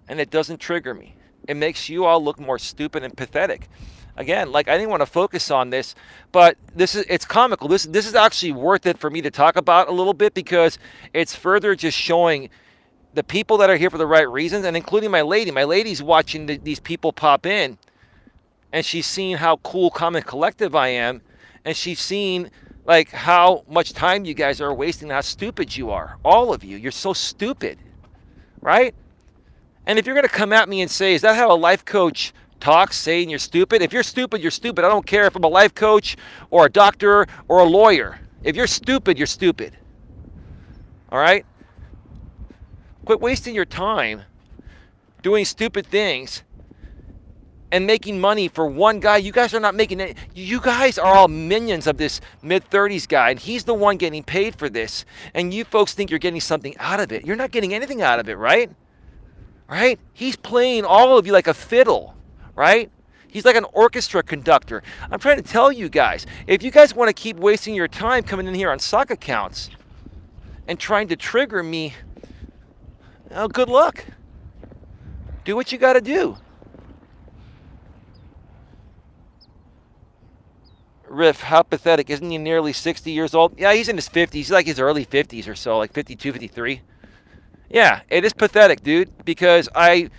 And it doesn't trigger me. It makes you all look more stupid and pathetic. Again, I didn't want to focus on this, but it's comical. This is actually worth it for me to talk about a little bit, because it's further just showing the people that are here for the right reasons, and including my lady. My lady's watching these people pop in, and she's seen how cool, calm, and collective I am, and she's seen how much time you guys are wasting, how stupid you are. All of you. You're so stupid. right? And if you're going to come at me and say, is that how a life coach talks, saying you're stupid? If you're stupid, you're stupid. I don't care if I'm a life coach or a doctor or a lawyer. If you're stupid, you're stupid. All right? Quit wasting your time doing stupid things and making money for one guy. You guys are not making it. You guys are all minions of this mid-30s guy, and he's the one getting paid for this. And you folks think you're getting something out of it. You're not getting anything out of it, right? Right? He's playing all of you like a fiddle, right? He's like an orchestra conductor. I'm trying to tell you guys, if you guys want to keep wasting your time coming in here on sock accounts and trying to trigger me, well, good luck. Do what you got to do. Riff, how pathetic. Isn't he nearly 60 years old? Yeah, he's in his 50s. He's like his early 50s or so, like 52, 53. Yeah, it is pathetic, dude, because Riff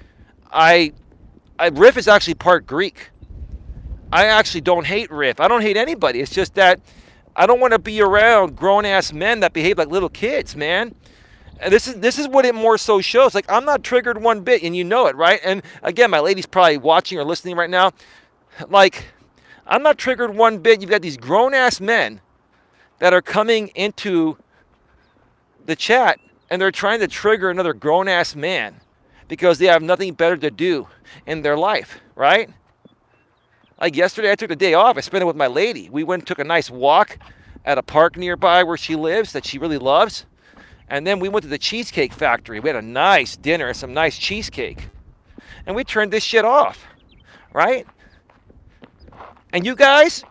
is actually part Greek. I actually don't hate Riff. I don't hate anybody. It's just that I don't want to be around grown-ass men that behave like little kids, man. And this is what it more so shows. Like, I'm not triggered one bit, and you know it, right? And again, my lady's probably watching or listening right now. Like, I'm not triggered one bit. You've got these grown-ass men that are coming into the chat, and they're trying to trigger another grown-ass man because they have nothing better to do in their life, right? Like yesterday, I took the day off. I spent it with my lady. We went and took a nice walk at a park nearby where she lives that she really loves. And then we went to the Cheesecake Factory. We had a nice dinner and some nice cheesecake. And we turned this shit off, right? And you guys,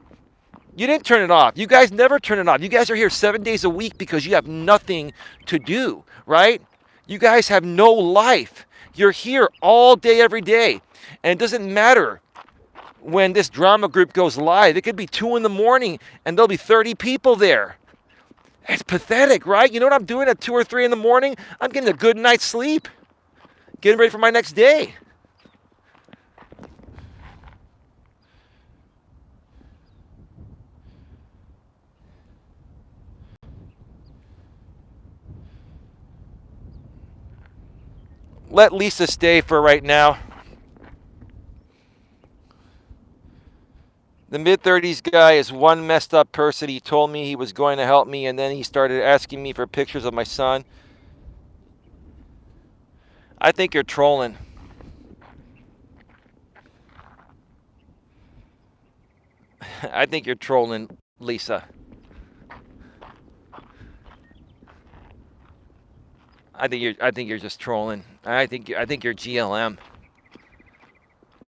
you didn't turn it off. You guys never turn it off. You guys are here 7 days a week because you have nothing to do, right? You guys have no life. You're here all day, every day. And it doesn't matter when this drama group goes live. It could be 2 in the morning and there'll be 30 people there. It's pathetic, right? You know what I'm doing at 2 or 3 in the morning? I'm getting a good night's sleep. Getting ready for my next day. Let Lisa stay for right now. The mid-30s guy is one messed up person. He told me he was going to help me, and then he started asking me for pictures of my son. I think you're trolling. I think you're trolling, Lisa. I think you're just trolling. I think you're GLM,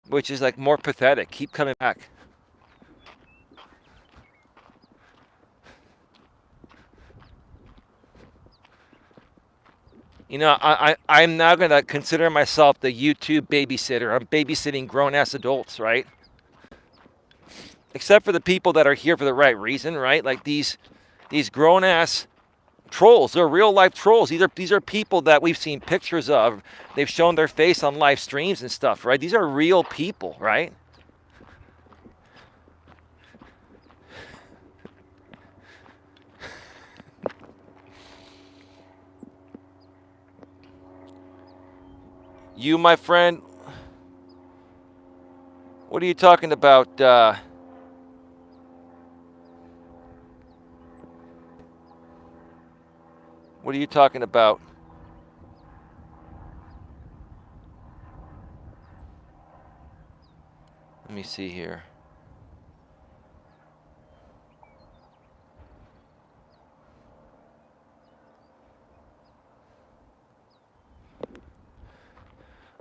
which is like more pathetic. Keep coming back. You know, I'm now going to consider myself the YouTube babysitter. I'm babysitting grown-ass adults, right? Except for the people that are here for the right reason, right? Like these grown-ass trolls. They're real-life trolls. These are people that we've seen pictures of. They've shown their face on live streams and stuff, right? These are real people, right? You, my friend, what are you talking about? What are you talking about? Let me see here.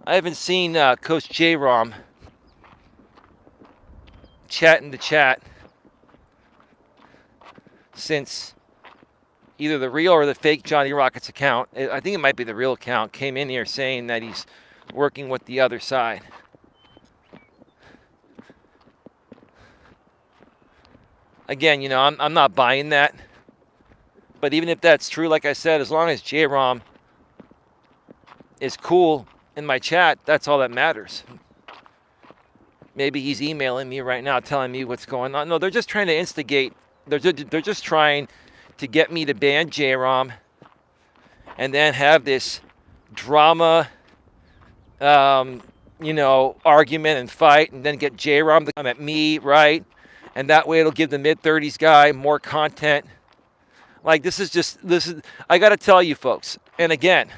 I haven't seen Coach J-Rom chat in the chat since either the real or the fake Johnny Rockets account. I think it might be the real account. Came in here saying that he's working with the other side. Again, you know, I'm not buying that. But even if that's true, like I said, as long as J-Rom is cool in my chat, that's all that matters. Maybe he's emailing me right now telling me what's going on. No, they're just trying to instigate. They're just trying to get me to ban J-Rom and then have this drama, argument and fight, and then get J-Rom to come at me, right? And that way it'll give the mid-30s guy more content. Like, this is, I got to tell you folks, and again,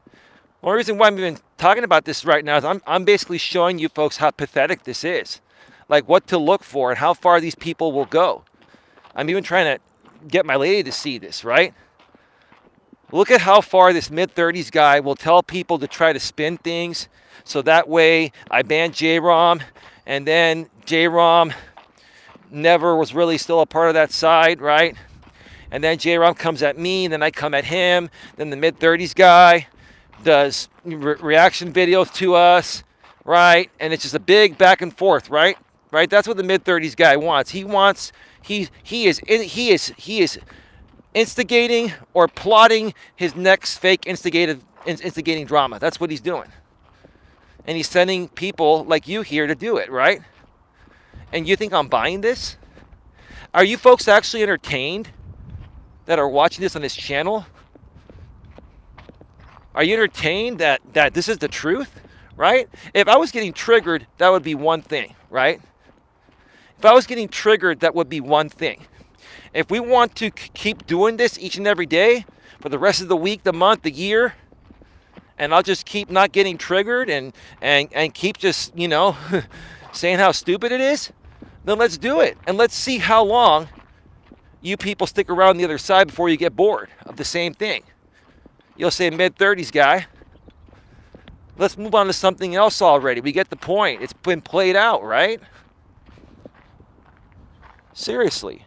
the only reason why I'm even talking about this right now is I'm basically showing you folks how pathetic this is. Like, what to look for and how far these people will go. I'm even trying to get my lady to see this, right? Look at how far this mid-30s guy will tell people to try to spin things, so that way I ban J-Rom, and then J-Rom never was really still a part of that side, right? And then J-Rom comes at me, and then I come at him. Then the mid-30s guy does reaction videos to us, right? And it's just a big back and forth, right? Right? That's what the mid-30s guy wants. He is instigating or plotting his next fake instigating drama. That's what he's doing. And he's sending people like you here to do it, right? And you think I'm buying this? Are you folks actually entertained that are watching this on this channel? Are you entertained that this is the truth, right? If I was getting triggered, that would be one thing, right? If I was getting triggered, that would be one thing. If we want to keep doing this each and every day for the rest of the week, the month, the year, and I'll just keep not getting triggered and keep just, saying how stupid it is, then let's do it. And let's see how long you people stick around the other side before you get bored of the same thing. You'll say, mid-30s guy, let's move on to something else already. We get the point. It's been played out, right? Seriously.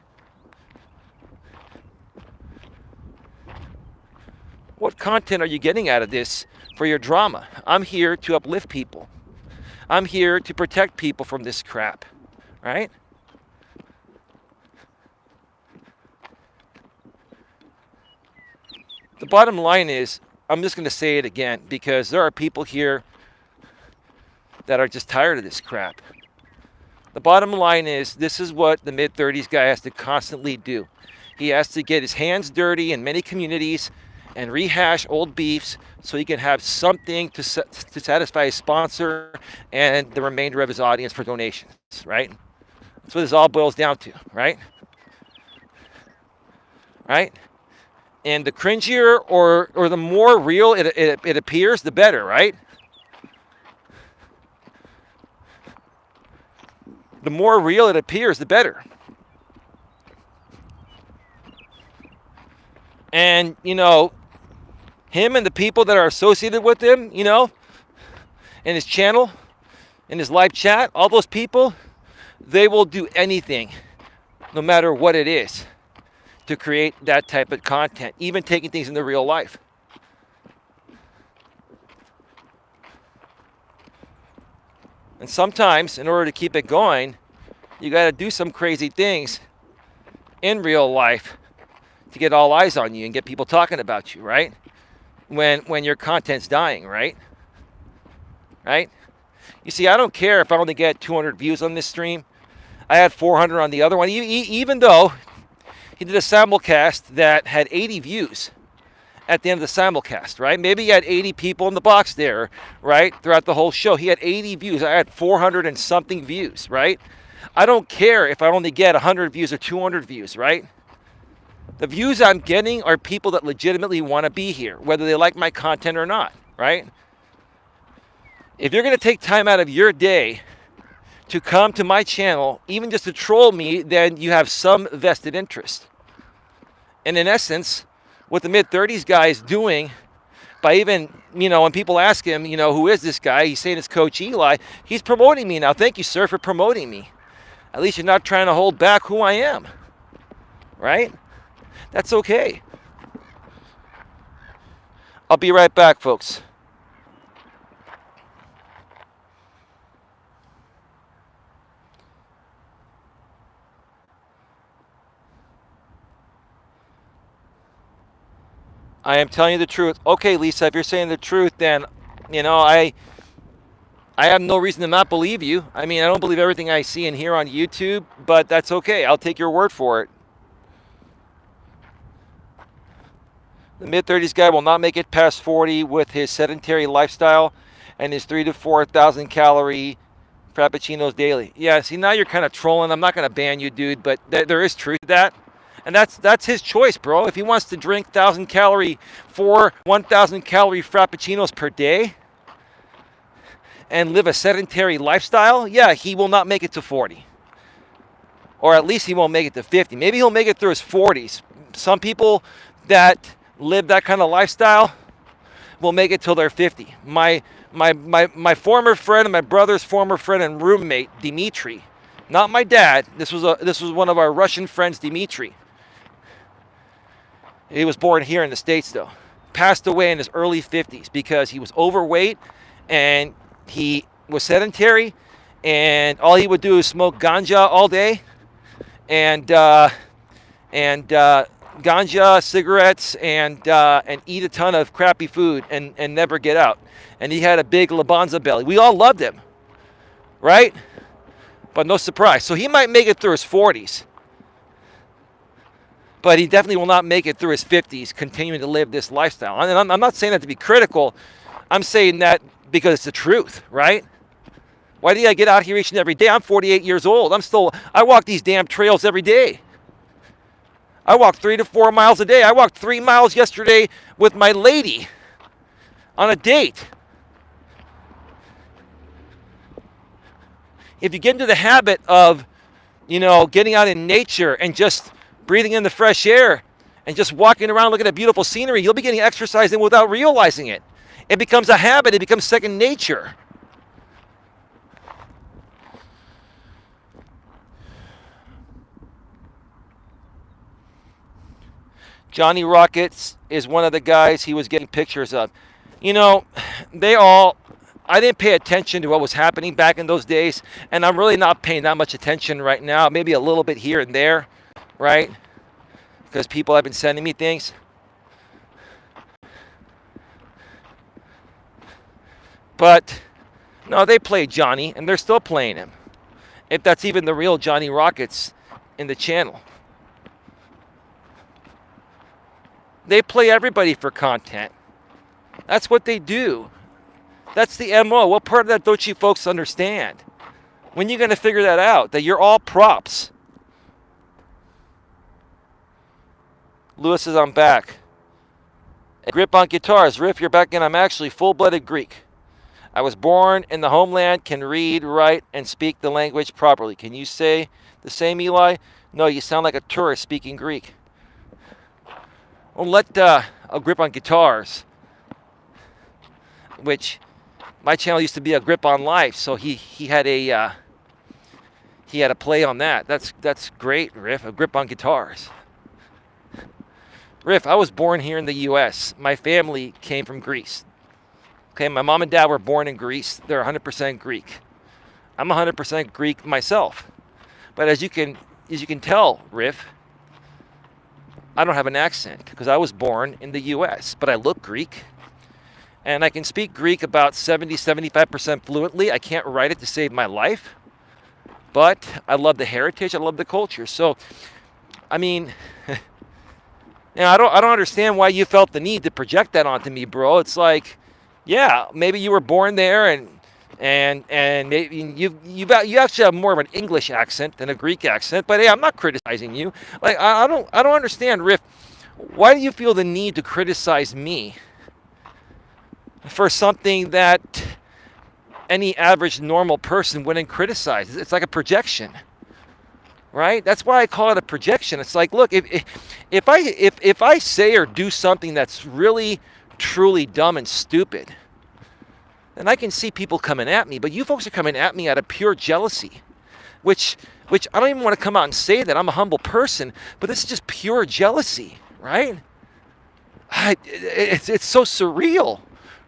What content are you getting out of this for your drama? I'm here to uplift people. I'm here to protect people from this crap, right? The bottom line is, I'm just going to say it again, because there are people here that are just tired of this crap. The bottom line is, this is what the mid-30s guy has to constantly do. He has to get his hands dirty in many communities and rehash old beefs so he can have something to satisfy his sponsor and the remainder of his audience for donations, right? That's what this all boils down to, right? Right? And the cringier or the more real it appears, the better, right? The more real it appears, the better. And, him and the people that are associated with him, in his channel, in his live chat, all those people, they will do anything, no matter what it is, to create that type of content, even taking things into real life. And sometimes, in order to keep it going, you got to do some crazy things in real life to get all eyes on you and get people talking about you, right? When your content's dying, right? Right? You see, I don't care if I only get 200 views on this stream. I had 400 on the other one, even though he did a simulcast that had 80 views at the end of the simulcast, right? Maybe he had 80 people in the box there, right? Throughout the whole show. He had 80 views. I had 400 and something views, right? I don't care if I only get 100 views or 200 views, right? The views I'm getting are people that legitimately want to be here, whether they like my content or not, right? If you're going to take time out of your day to come to my channel, even just to troll me, then you have some vested interest. And in essence, what the mid-30s guy is doing by even, when people ask him, who is this guy? He's saying it's Coach Eli. He's promoting me now. Thank you, sir, for promoting me. At least you're not trying to hold back who I am, right? That's okay. I'll be right back, folks. I am telling you the truth. Okay, Lisa, if you're saying the truth, then, I have no reason to not believe you. I mean, I don't believe everything I see and hear on YouTube, but that's okay. I'll take your word for it. The mid-30s guy will not make it past 40 with his sedentary lifestyle and his 3,000 to 4,000 calorie frappuccinos daily. Yeah, see, now you're kind of trolling. I'm not going to ban you, dude, but there is truth to that. And that's his choice, bro. If he wants to drink 1,000 calorie, 1,000 calorie frappuccinos per day and live a sedentary lifestyle, yeah, he will not make it to 40. Or at least he won't make it to 50. Maybe he'll make it through his 40s. Some people that live that kind of lifestyle will make it till they're 50. My former friend and my brother's former friend and roommate, Dimitri, not my dad. This was one of our Russian friends, Dimitri. He was born here in the States, though. Passed away in his early 50s because he was overweight and he was sedentary, and all he would do is smoke ganja all day, and ganja, cigarettes, and eat a ton of crappy food and never get out. And he had a big Labanza belly. We all loved him, right? But no surprise. So he might make it through his 40s, but he definitely will not make it through his 50s continuing to live this lifestyle. And I'm not saying that to be critical. I'm saying that because it's the truth, right? Why do I get out here each and every day? I'm 48 years old. I walk these damn trails every day. I walk 3 to 4 miles a day. I walked 3 miles yesterday with my lady on a date. If you get into the habit of, getting out in nature and just breathing in the fresh air and just walking around looking at beautiful scenery, you'll be getting exercise in without realizing it. It becomes a habit. It becomes second nature. Johnny Rockets is one of the guys he was getting pictures of. I didn't pay attention to what was happening back in those days, and I'm really not paying that much attention right now. Maybe a little bit here and there, right? Because people have been sending me things. But, no, they played Johnny, and they're still playing him. If that's even the real Johnny Rockets in the channel. They play everybody for content. That's what they do. That's the MO. What part of that don't you folks understand? When are you going to figure that out? That you're all props. Lewis says, I'm back. Grip on guitars. Riff, you're back in. I'm actually full-blooded Greek. I was born in the homeland, can read, write, and speak the language properly. Can you say the same, Eli? No, you sound like a tourist speaking Greek. Well, let a grip on guitars, which my channel used to be a grip on life, so he had a play on that. That's great, Riff. A grip on guitars. Riff, I was born here in the U.S. My family came from Greece. Okay, my mom and dad were born in Greece. They're 100% Greek. I'm 100% Greek myself. But as you can tell, Riff, I don't have an accent because I was born in the U.S., but I look Greek. And I can speak Greek about 70-75% fluently. I can't write it to save my life. But I love the heritage. I love the culture. So, I mean, I don't understand why you felt the need to project that onto me, bro. It's like, yeah, maybe you were born there, and maybe you actually have more of an English accent than a Greek accent. But hey, I'm not criticizing you. Like I don't understand, Riff. Why do you feel the need to criticize me for something that any average normal person wouldn't criticize? It's like a projection, right? That's why I call it a projection. It's like, look, if I say or do something that's really truly dumb and stupid, then I can see people coming at me. But you folks are coming at me out of pure jealousy, which I don't even want to come out and say that I'm a humble person, but this is just pure jealousy, right? It's so surreal,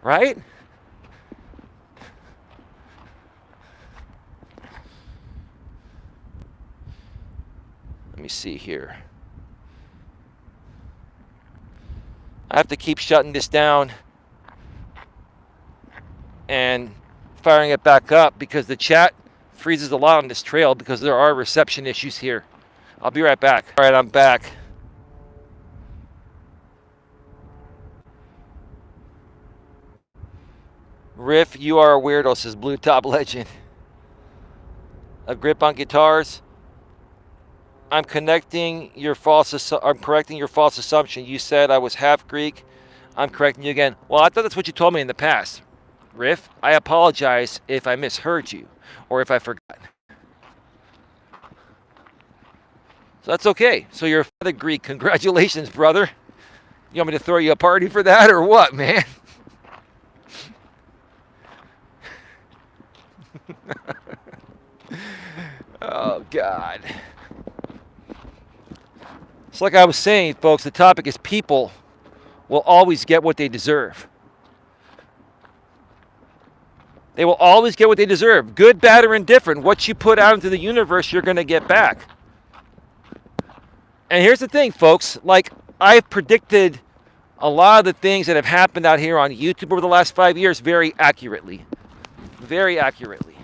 right? Let me see here. I have to keep shutting this down and firing it back up because the chat freezes a lot on this trail because there are reception issues here. I'll be right back. All right, I'm back. Riff, you are a weirdo, says Blue Top Legend. A grip on guitars. I'm correcting your false assumption. You said I was half Greek. I'm correcting you again. Well, I thought that's what you told me in the past. Riff, I apologize if I misheard you or if I forgot. So that's okay. So you're a Greek. Congratulations, brother. You want me to throw you a party for that or what, man? Oh, God. So like I was saying, folks, the topic is people will always get what they deserve. They will always get what they deserve. Good, bad, or indifferent. What you put out into the universe, you're going to get back. And here's the thing, folks. Like, I've predicted a lot of the things that have happened out here on YouTube over the last 5 years very accurately. Very accurately.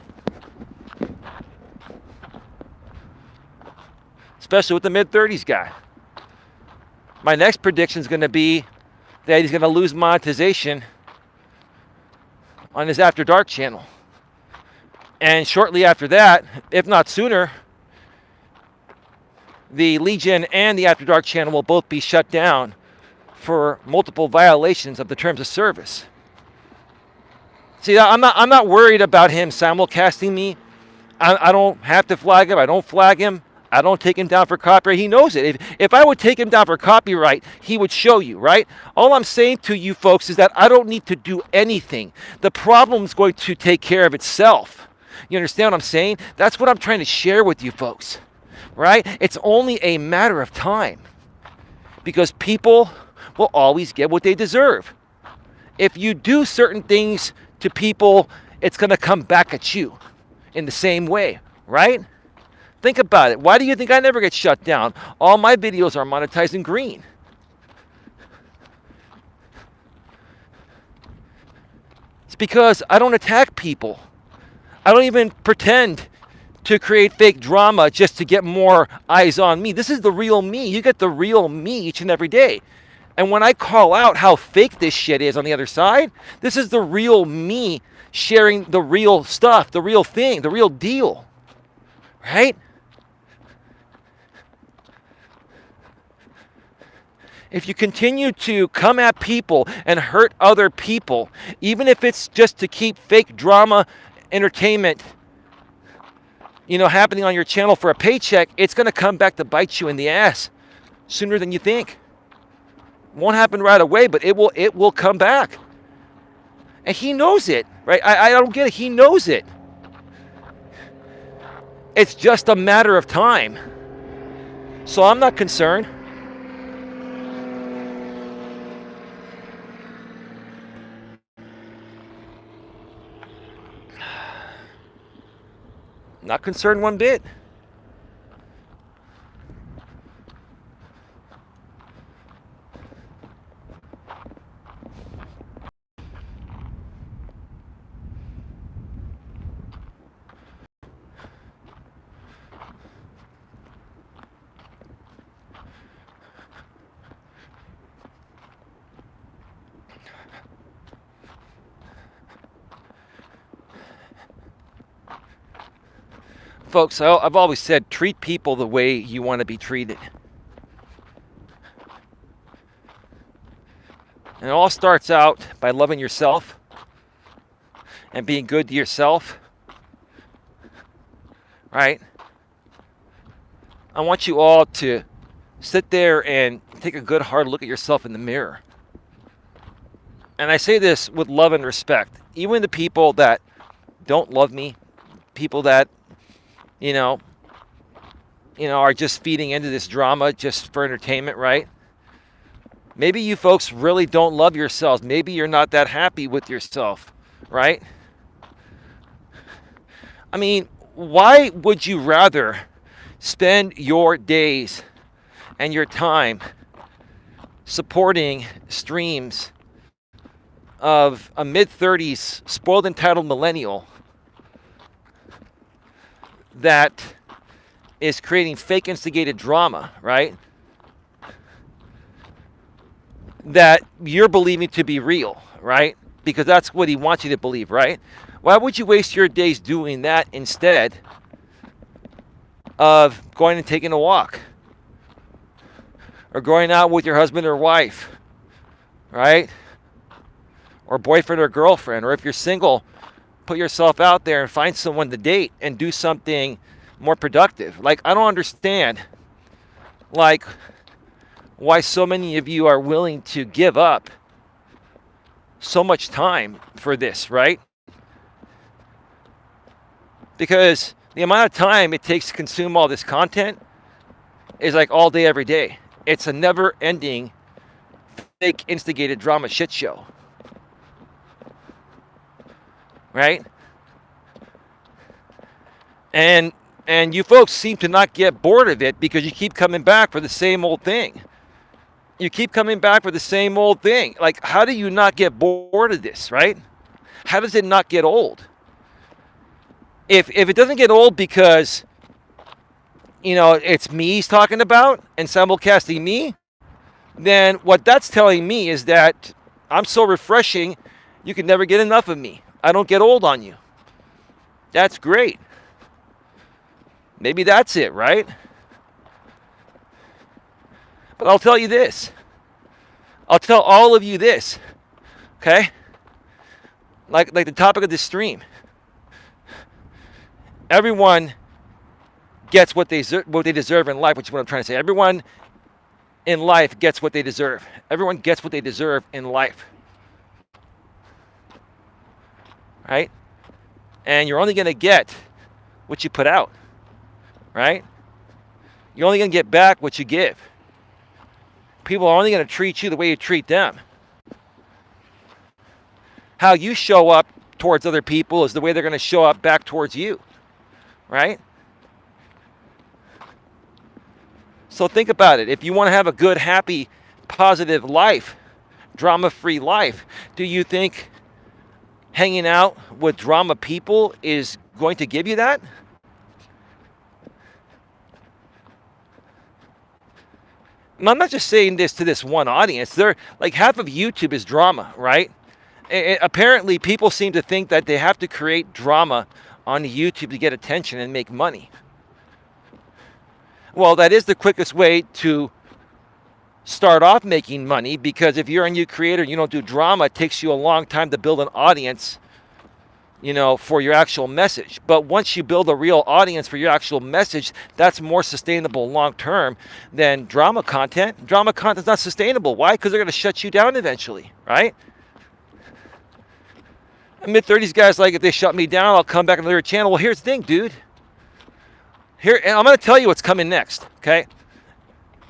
Especially with the mid-30s guy. My next prediction is going to be that he's going to lose monetization on his After Dark channel. And shortly after that, if not sooner, the Legion and the After Dark channel will both be shut down for multiple violations of the terms of service. See, I'm not worried about him simulcasting me. I don't have to flag him. I don't flag him. I don't take him down for copyright. He knows it. If I would take him down for copyright, he would show you, right? All I'm saying to you folks is that I don't need to do anything. The problem's going to take care of itself. You understand what I'm saying? That's what I'm trying to share with you folks, right? It's only a matter of time because people will always get what they deserve. If you do certain things to people, it's going to come back at you in the same way, right? Think about it. Why do you think I never get shut down? All my videos are monetized in green. It's because I don't attack people. I don't even pretend to create fake drama just to get more eyes on me. This is the real me. You get the real me each and every day. And when I call out how fake this shit is on the other side, this is the real me sharing the real stuff, the real thing, the real deal. Right? If you continue to come at people and hurt other people, even if it's just to keep fake drama entertainment, happening on your channel for a paycheck, it's going to come back to bite you in the ass sooner than you think. Won't happen right away, but it will come back. And he knows it, right? I don't get it. He knows it. It's just a matter of time. So I'm not concerned. Not concerned one bit. Folks, I've always said, treat people the way you want to be treated. And it all starts out by loving yourself and being good to yourself. Right? I want you all to sit there and take a good hard look at yourself in the mirror. And I say this with love and respect. Even the people that don't love me, people that are just feeding into this drama just for entertainment, right? Maybe you folks really don't love yourselves. Maybe you're not that happy with yourself, right? I mean, why would you rather spend your days and your time supporting streams of a mid-30s spoiled entitled millennial that is creating fake instigated drama, right? That you're believing to be real, right? because that's what he wants you to believe, right? Why would you waste your days doing that instead of going and taking a walk or going out with your husband or wife, right? Or boyfriend or girlfriend, or if you're single, put yourself out there and find someone to date and do something more productive. Like, I don't understand, like, why so many of you are willing to give up so much time for this, right? Because the amount of time it takes to consume all this content is like all day, every day. It's a never-ending, fake, instigated drama shit show, right? And you folks seem to not get bored of it because you keep coming back for the same old thing. You keep coming back for the same old thing. Like, how do you not get bored of this, right? How does it not get old? If it doesn't get old because, it's me he's talking about and simulcasting me, then what that's telling me is that I'm so refreshing, you can never get enough of me. I don't get old on you. That's great. Maybe that's it, right? But I'll tell you this. I'll tell all of you this, okay? Like the topic of this stream. Everyone gets what they deserve in life, which is what I'm trying to say. Everyone in life gets what they deserve. Everyone gets what they deserve in life, right? And you're only going to get what you put out, right? You're only going to get back what you give. People are only going to treat you the way you treat them. How you show up towards other people is the way they're going to show up back towards you, right? So think about it. If you want to have a good, happy, positive life, drama-free life, do you think hanging out with drama people is going to give you that? And I'm not just saying this to this one audience. They're like, half of YouTube is drama, right? Apparently, people seem to think that they have to create drama on YouTube to get attention and make money. Well, that is the quickest way to start off making money, because if you're a new creator and you don't do drama, it takes you a long time to build an audience, for your actual message. But once you build a real audience for your actual message, that's more sustainable long term than drama content. Drama content is not sustainable. Why? Because they're going to shut you down eventually, right? Mid-30s guys, like, if they shut me down, I'll come back on their channel. Well, here's the thing, dude. Here, and I'm going to tell you what's coming next, okay?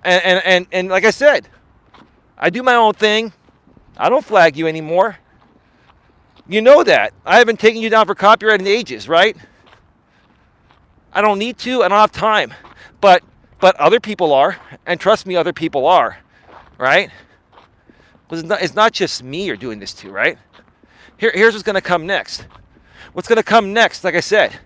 And like I said, I do my own thing. I don't flag you anymore. You know that. I haven't taken you down for copyright in ages, right? I don't need to. I don't have time. But other people are, and trust me, other people are, right? Because it's not just me you're doing this to, right? Here's what's going to come next. What's going to come next, like I said,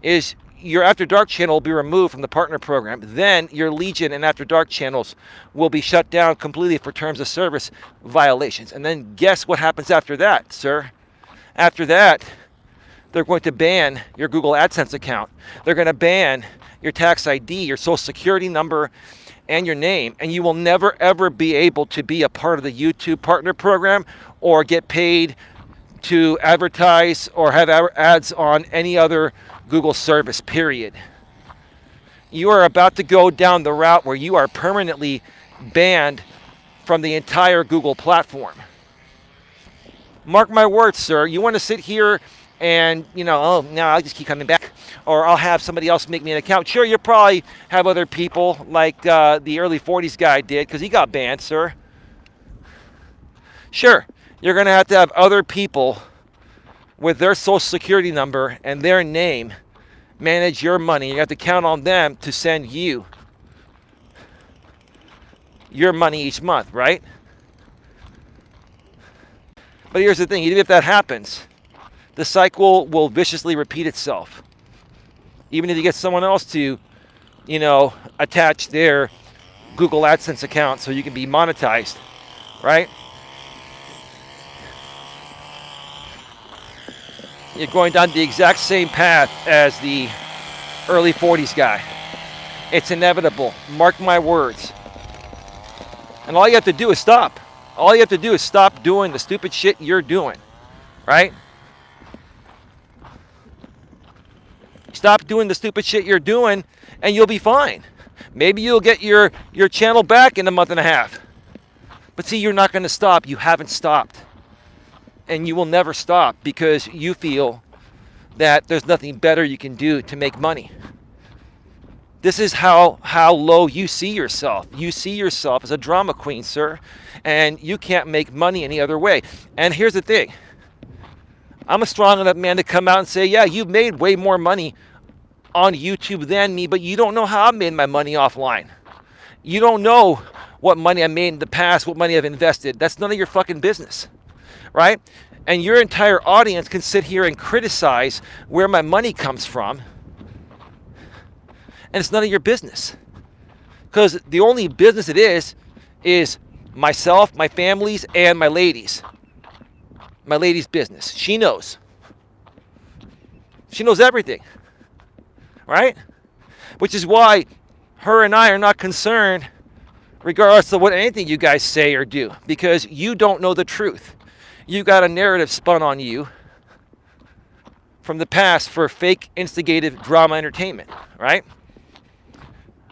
is your After Dark channel will be removed from the partner program. Then your Legion and After Dark channels will be shut down completely for terms of service violations. And then guess what happens after that, sir? After that, they're going to ban your Google AdSense account. They're going to ban your tax ID, your social security number, and your name. And you will never, ever be able to be a part of the YouTube partner program or get paid to advertise or have ads on any other Google service, period. You are about to go down the route where you are permanently banned from the entire Google platform. Mark my words, sir. You want to sit here and, oh, no, I'll just keep coming back, or I'll have somebody else make me an account. Sure, you'll probably have other people like the early 40s guy did, because he got banned, sir. Sure, you're going to have other people with their social security number and their name manage your money. You have to count on them to send you your money each month, right? But here's the thing, even if that happens, the cycle will viciously repeat itself. Even if you get someone else to, attach their Google AdSense account so you can be monetized, right? you're going down the exact same path as the early 40s guy. It's inevitable. Mark my words. And all you have to do is stop. All you have to do is stop doing the stupid shit you're doing, right? Stop doing the stupid shit you're doing, and you'll be fine. Maybe you'll get your channel back in a month and a half. But see, you're not going to stop. You haven't stopped. And you will never stop because you feel that there's nothing better you can do to make money. This is how low you see yourself. You see yourself as a drama queen, sir, and you can't make money any other way. And here's the thing. I'm a strong enough man to come out and say, yeah, you've made way more money on YouTube than me, but you don't know how I made my money offline. You don't know what money I made in the past, what money I've invested. That's none of your fucking business, right? And your entire audience can sit here and criticize where my money comes from, and it's none of your business. Because the only business it is myself, my families, and my ladies. My lady's business. She knows. She knows everything. Right? Which is why her and I are not concerned regardless of what anything you guys say or do. Because you don't know the truth. You got a narrative spun on you from the past for fake instigative drama entertainment. Right?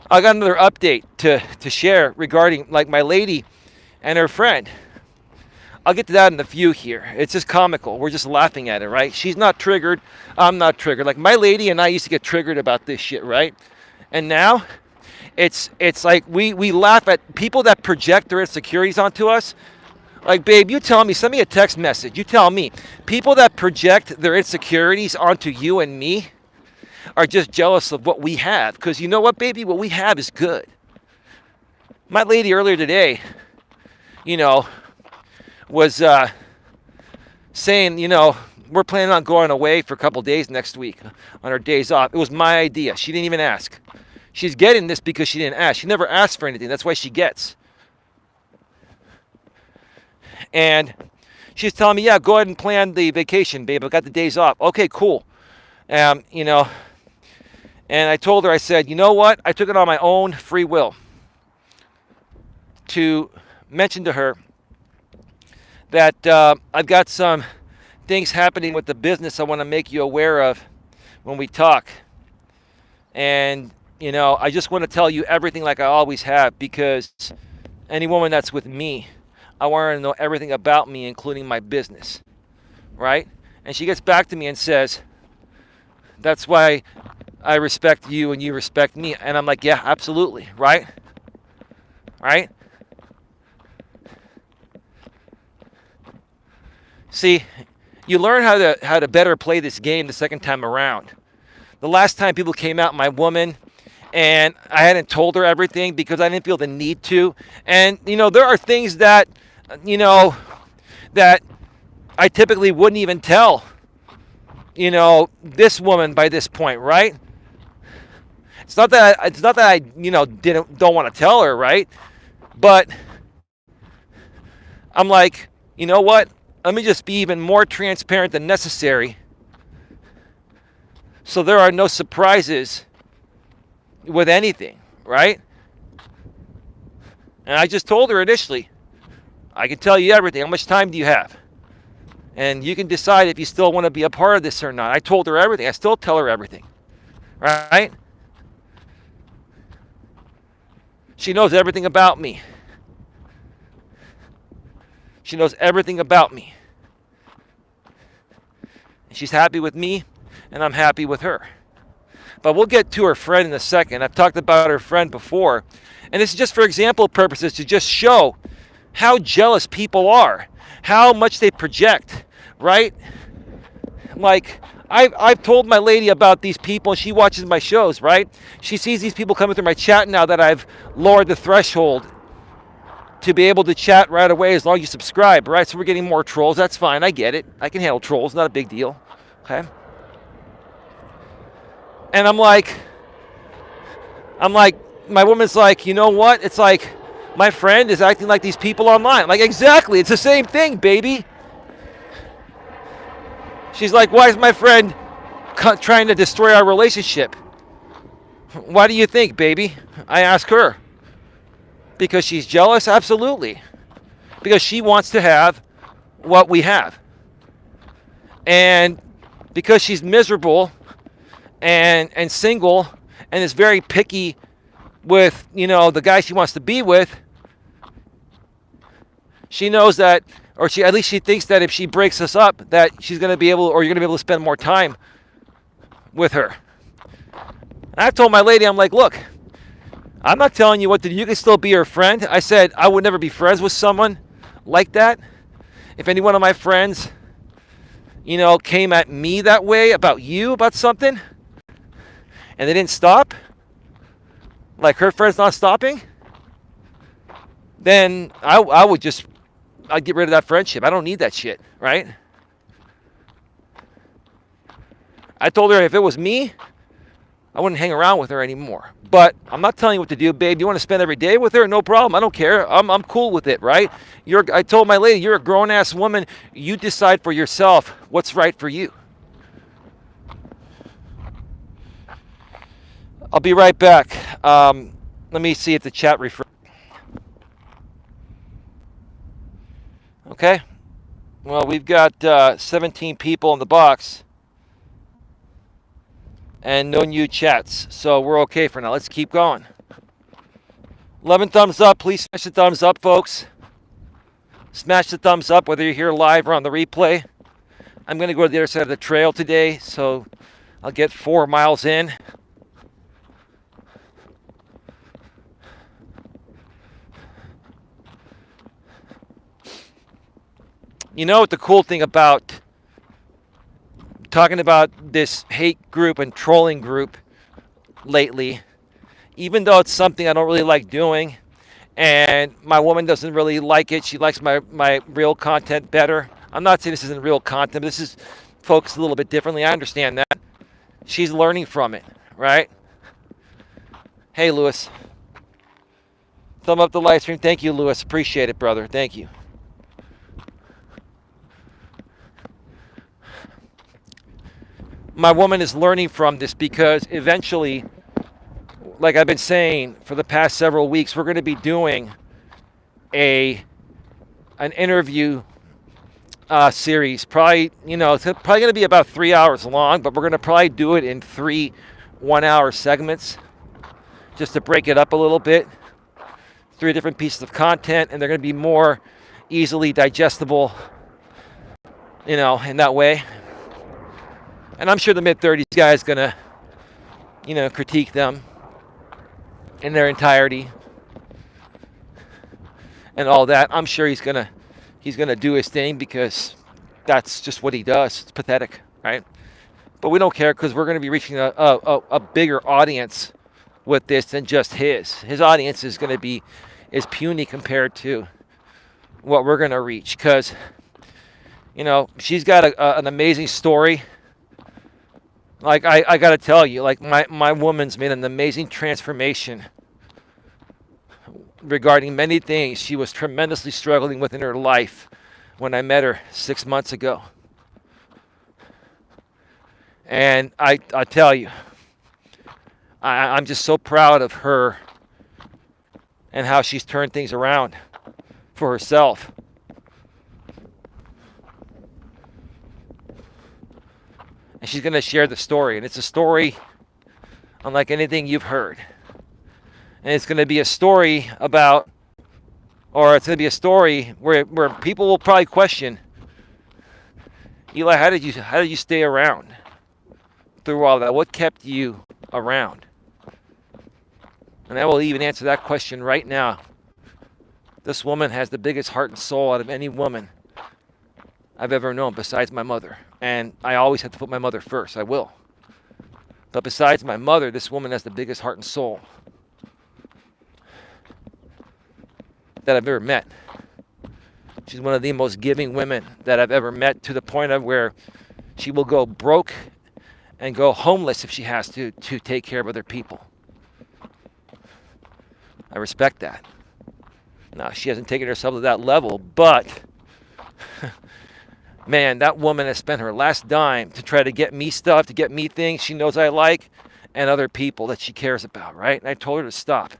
I got another update to share regarding like my lady and her friend. I'll get to that in a few here. It's just comical. We're just laughing at it, right? She's not triggered. I'm not triggered. Like my lady and I used to get triggered about this shit, right? And now it's like we laugh at people that project their insecurities onto us. Like, babe, you tell me, send me a text message. You tell me. People that project their insecurities onto you and me are just jealous of what we have. Because you know what, baby? What we have is good. My lady earlier today, was saying, we're planning on going away for a couple days next week on our days off. It was my idea. She didn't even ask. She's getting this because she didn't ask. She never asked for anything. That's why she gets. And she's telling me, yeah, go ahead and plan the vacation, babe. I got the days off. Okay, cool. And I told her, I said, you know what? I took it on my own free will to mention to her that I've got some things happening with the business I want to make you aware of when we talk. And, I just want to tell you everything like I always have, because any woman that's with me, I want her to know everything about me, including my business, right? And she gets back to me and says, that's why I respect you and you respect me. And I'm like, yeah, absolutely, right? Right? See, you learn how to better play this game the second time around. The last time people came out, my woman, and I hadn't told her everything because I didn't feel the need to. And, there are things that, that I typically wouldn't even tell, this woman by this point, right? It's not that I don't want to tell her, right? But I'm like, you know what? Let me just be even more transparent than necessary, so there are no surprises with anything, right? And I just told her initially, I can tell you everything. How much time do you have? And you can decide if you still want to be a part of this or not. I told her everything. I still tell her everything, right? She knows everything about me. She knows everything about me. She's happy with me, and I'm happy with her. But we'll get to her friend in a second. I've talked about her friend before. And this is just for example purposes to just show how jealous people are, how much they project, right? Like, I've told my lady about these people, and she watches my shows, right? She sees these people coming through my chat now that I've lowered the threshold to be able to chat right away as long as you subscribe, right? So we're getting more trolls. That's fine. I get it. I can handle trolls. Not a big deal. Okay? And I'm like, my woman's like, you know what? It's like, my friend is acting like these people online. I'm like, exactly. It's the same thing, baby. She's like, why is my friend trying to destroy our relationship? Why do you think, baby? I ask her. Because she's jealous? Absolutely. Because she wants to have what we have. And because she's miserable and single and is very picky with, the guy she wants to be with, she knows that, or at least she thinks that if she breaks us up, that she's going to be able, or you're going to be able to spend more time with her. And I told my lady, I'm like, look, I'm not telling you what to do. You can still be her friend. I said I would never be friends with someone like that. If any one of my friends, came at me that way about something, and they didn't stop, like her friend's not stopping, then I'd get rid of that friendship. I don't need that shit, right? I told her if it was me, I wouldn't hang around with her anymore. But I'm not telling you what to do, babe. You want to spend every day with her? No problem. I don't care. I'm cool with it, right? I told my lady, you're a grown-ass woman. You decide for yourself what's right for you. I'll be right back. Let me see if the chat refreshes. Okay. Well, we've got 17 people in the box. And no new chats, so we're okay for now. Let's keep going. 11 thumbs up. Please smash the thumbs up, folks. Smash the thumbs up, whether you're here live or on the replay. I'm going to go to the other side of the trail today, so I'll get 4 miles in. You know what the cool thing about talking about this hate group and trolling group lately, even though it's something I don't really like doing, and my woman doesn't really like it. She likes my real content better. I'm not saying this isn't real content, but this is focused a little bit differently. I understand that. She's learning from it, right? Hey, Lewis. Thumb up the live stream. Thank you, Lewis. Appreciate it, brother. Thank you. My woman is learning from this because eventually, like I've been saying for the past several weeks, we're going to be doing an interview series. Probably, it's probably going to be about 3 hours long, but we're going to probably do it in 3 1-hour segments just to break it up a little bit. 3 different pieces of content, and they're going to be more easily digestible, in that way. And I'm sure the mid-30s guy is going to, critique them in their entirety and all that. I'm sure he's going to do his thing because that's just what he does. It's pathetic, right? But we don't care because we're going to be reaching a bigger audience with this than just his. His audience is going to be puny compared to what we're going to reach because, she's got an amazing story. Like, I got to tell you, like, my woman's made an amazing transformation regarding many things she was tremendously struggling with in her life when I met her 6 months ago. And I tell you, I'm just so proud of her and how she's turned things around for herself. And she's going to share the story. And it's a story unlike anything you've heard. And it's going to be a story about, or it's going to be a story where people will probably question, Eli, how did you stay around through all that? What kept you around? And I will even answer that question right now. This woman has the biggest heart and soul out of any woman I've ever known besides my mother. And I always have to put my mother first. I will. But besides my mother, this woman has the biggest heart and soul that I've ever met. She's one of the most giving women that I've ever met, to the point of where she will go broke and go homeless if she has to take care of other people. I respect that. Now, she hasn't taken herself to that level, but Man, that woman has spent her last dime to try to get me stuff, to get me things she knows I like, and other people that she cares about, right? And I told her to stop.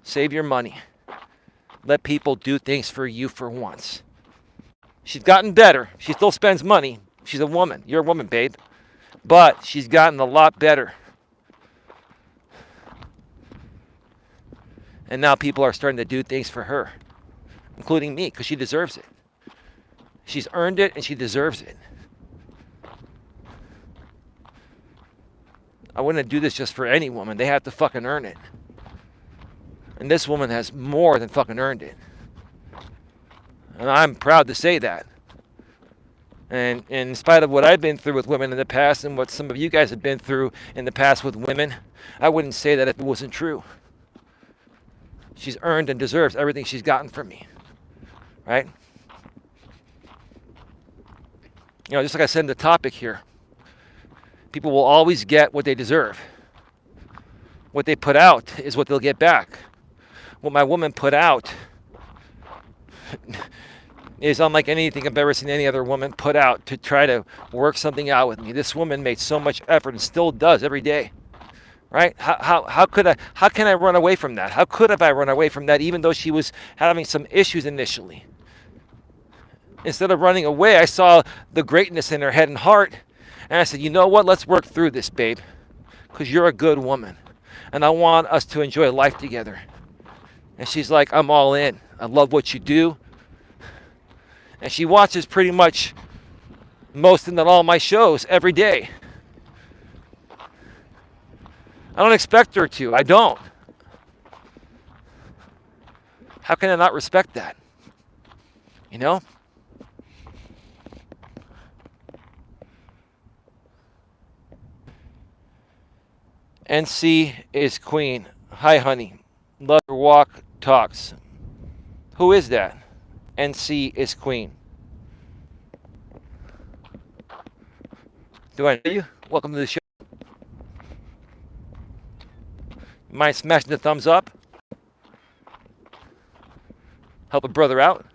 Save your money. Let people do things for you for once. She's gotten better. She still spends money. She's a woman. You're a woman, babe. But she's gotten a lot better. And now people are starting to do things for her, including me, because she deserves it. She's earned it and she deserves it. I wouldn't do this just for any woman. They have to fucking earn it. And this woman has more than fucking earned it. And I'm proud to say that. And in spite of what I've been through with women in the past and what some of you guys have been through in the past with women, I wouldn't say that if it wasn't true. She's earned and deserves everything she's gotten from me. Right? You know, just like I said in the topic here, people will always get what they deserve. What they put out is what they'll get back. What my woman put out is unlike anything I've ever seen any other woman put out to try to work something out with me. This woman made so much effort and still does every day. Right? How can I run away from that? How could have I run away from that even though she was having some issues initially? Instead of running away, I saw the greatness in her head and heart. And I said, you know what? Let's work through this, babe. Because you're a good woman. And I want us to enjoy life together. And she's like, I'm all in. I love what you do. And she watches pretty much most and not all my shows every day. I don't expect her to. I don't. How can I not respect that? You know? NC is queen. Hi, honey. Love your walk talks. Who is that? NC is queen. Do I know you? Welcome to the show. Mind smashing the thumbs up? Help a brother out?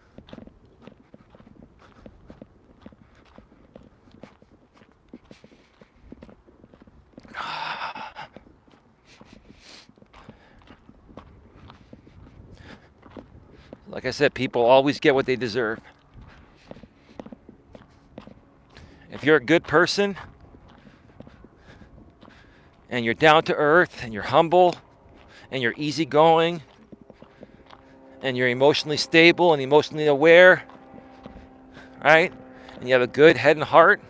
Like I said, people always get what they deserve. If you're a good person and you're down to earth and you're humble and you're easygoing and you're emotionally stable and emotionally aware, right? And you have a good head and heart,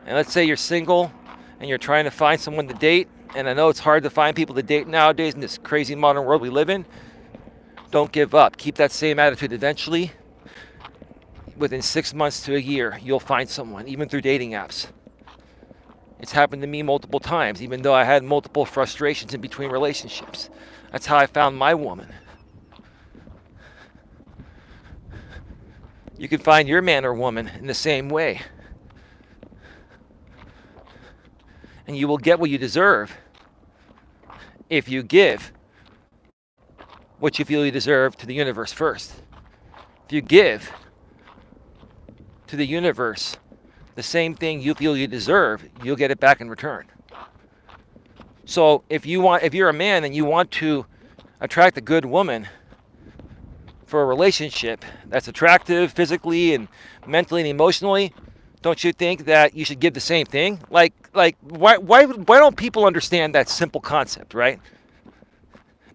and let's say you're single and you're trying to find someone to date, and I know it's hard to find people to date nowadays in this crazy modern world we live in, don't give up. Keep that same attitude. Eventually, within 6 months to a year, you'll find someone, even through dating apps. It's happened to me multiple times, even though I had multiple frustrations in between relationships. That's how I found my woman. You can find your man or woman in the same way. And you will get what you deserve if you give what you feel you deserve to the universe first. If you give to the universe the same thing you feel you deserve, you'll get it back in return. So if you're a man and you want to attract a good woman for a relationship that's attractive physically and mentally and emotionally, don't you think that you should give the same thing? Like why don't people understand that simple concept, right?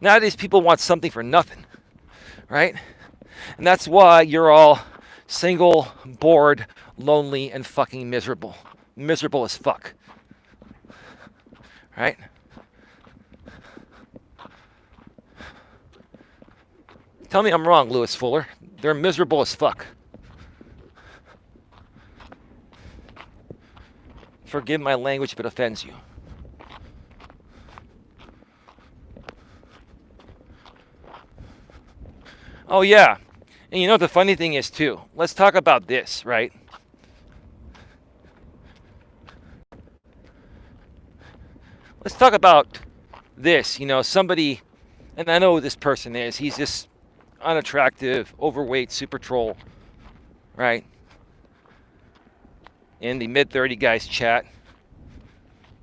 Nowadays people want something for nothing, right? And that's why you're all single, bored, lonely, and fucking miserable. Miserable as fuck. Right? Tell me I'm wrong, Lewis Fuller. They're miserable as fuck. Forgive my language if it offends you. Oh, yeah. And you know what the funny thing is, too? Let's talk about this, right? Let's talk about this. You know, somebody, and I know who this person is. He's just unattractive, overweight super troll, right? In the mid-30 guys chat,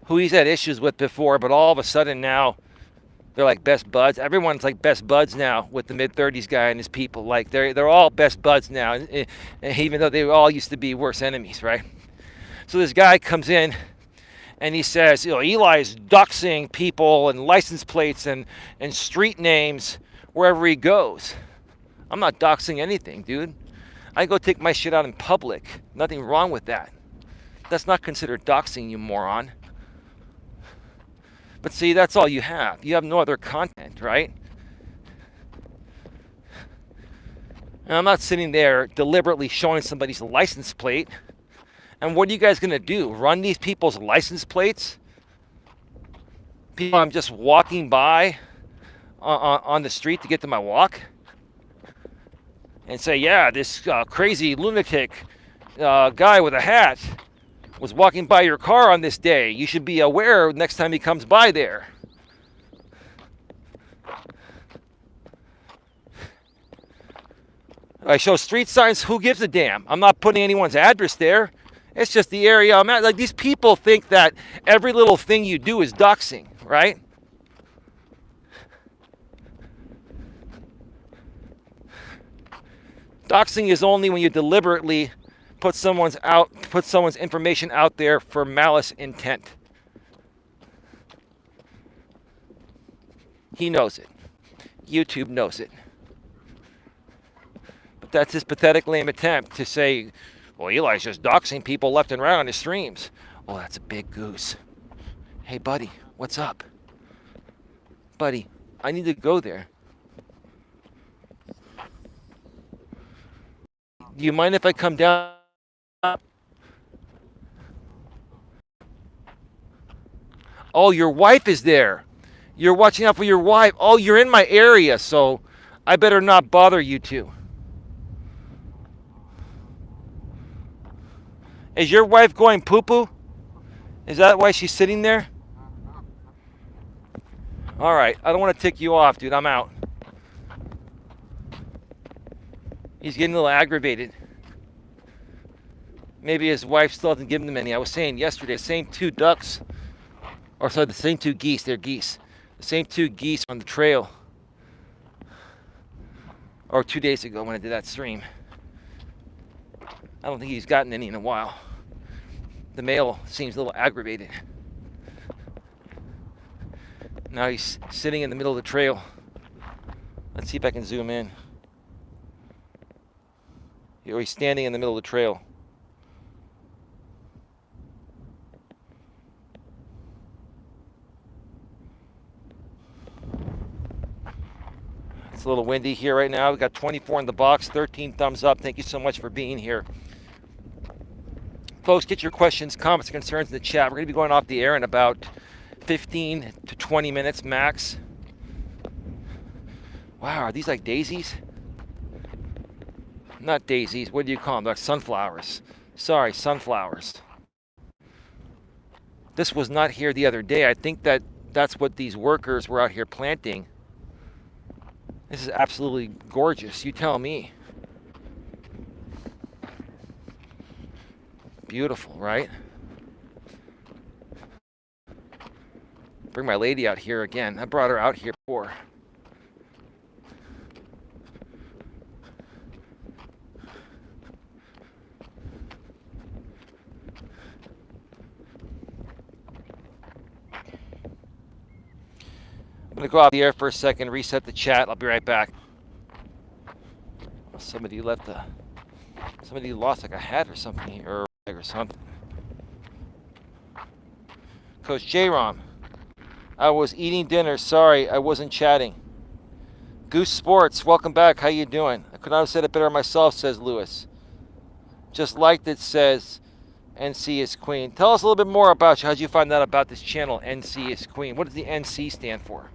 who he's had issues with before, but all of a sudden now they're like best buds. Everyone's like best buds now with the mid-30s guy and his people. Like they're all best buds now, even though they all used to be worse enemies, right? So this guy comes in and he says, Eli is doxing people and license plates and street names wherever he goes. I'm not doxing anything, dude. I go take my shit out in public. Nothing wrong with that. That's not considered doxing, you moron. But see, that's all you have. You have no other content, right? And I'm not sitting there deliberately showing somebody's license plate. And what are you guys going to do? Run these people's license plates? People I'm just walking by on the street to get to my walk? And say, yeah, this crazy lunatic guy with a hat was walking by your car on this day. You should be aware next time he comes by there. I show street signs. Who gives a damn? I'm not putting anyone's address there. It's just the area I'm at. Like, these people think that every little thing you do is doxing, right? Doxing is only when you deliberately put someone's information out there for malice intent. He knows it. YouTube knows it. But that's his pathetic, lame attempt to say, well, Eli's just doxing people left and right on his streams. Oh, that's a big goose. Hey, buddy, what's up? Buddy, I need to go there. Do you mind if I come down? Oh, your wife is there. You're watching out for your wife. Oh, you're in my area, so I better not bother you two. Is your wife going poo-poo? Is that why she's sitting there? All right, I don't want to tick you off, dude. I'm out. He's getting a little aggravated. Maybe his wife still hasn't given him any. I was saying yesterday, same two ducks, or sorry, the same two geese. They're geese. The same two geese on the trail. Or 2 days ago when I did that stream. I don't think he's gotten any in a while. The male seems a little aggravated. Now he's sitting in the middle of the trail. Let's see if I can zoom in. He's standing in the middle of the trail. It's a little windy here right now. We've got 24 in the box, 13 thumbs up. Thank you so much for being here. Folks, get your questions, comments, concerns in the chat. We're going to be going off the air in about 15 to 20 minutes max. Wow, are these like daisies? Not daisies. What do you call them? Like sunflowers. Sorry, sunflowers. This was not here the other day. I think that's what these workers were out here planting. This is absolutely gorgeous. You tell me. Beautiful, right? Bring my lady out here again. I brought her out here before. I'm going to go off the air for a second, reset the chat. I'll be right back. Somebody lost like a hat or something, or something. Coach J-Rom, I was eating dinner. Sorry, I wasn't chatting. Goose Sports, welcome back. How you doing? I could not have said it better myself, says Lewis. Just liked it, says NC is Queen. Tell us a little bit more about you. How'd you find out about this channel, NC is Queen? What does the NC stand for?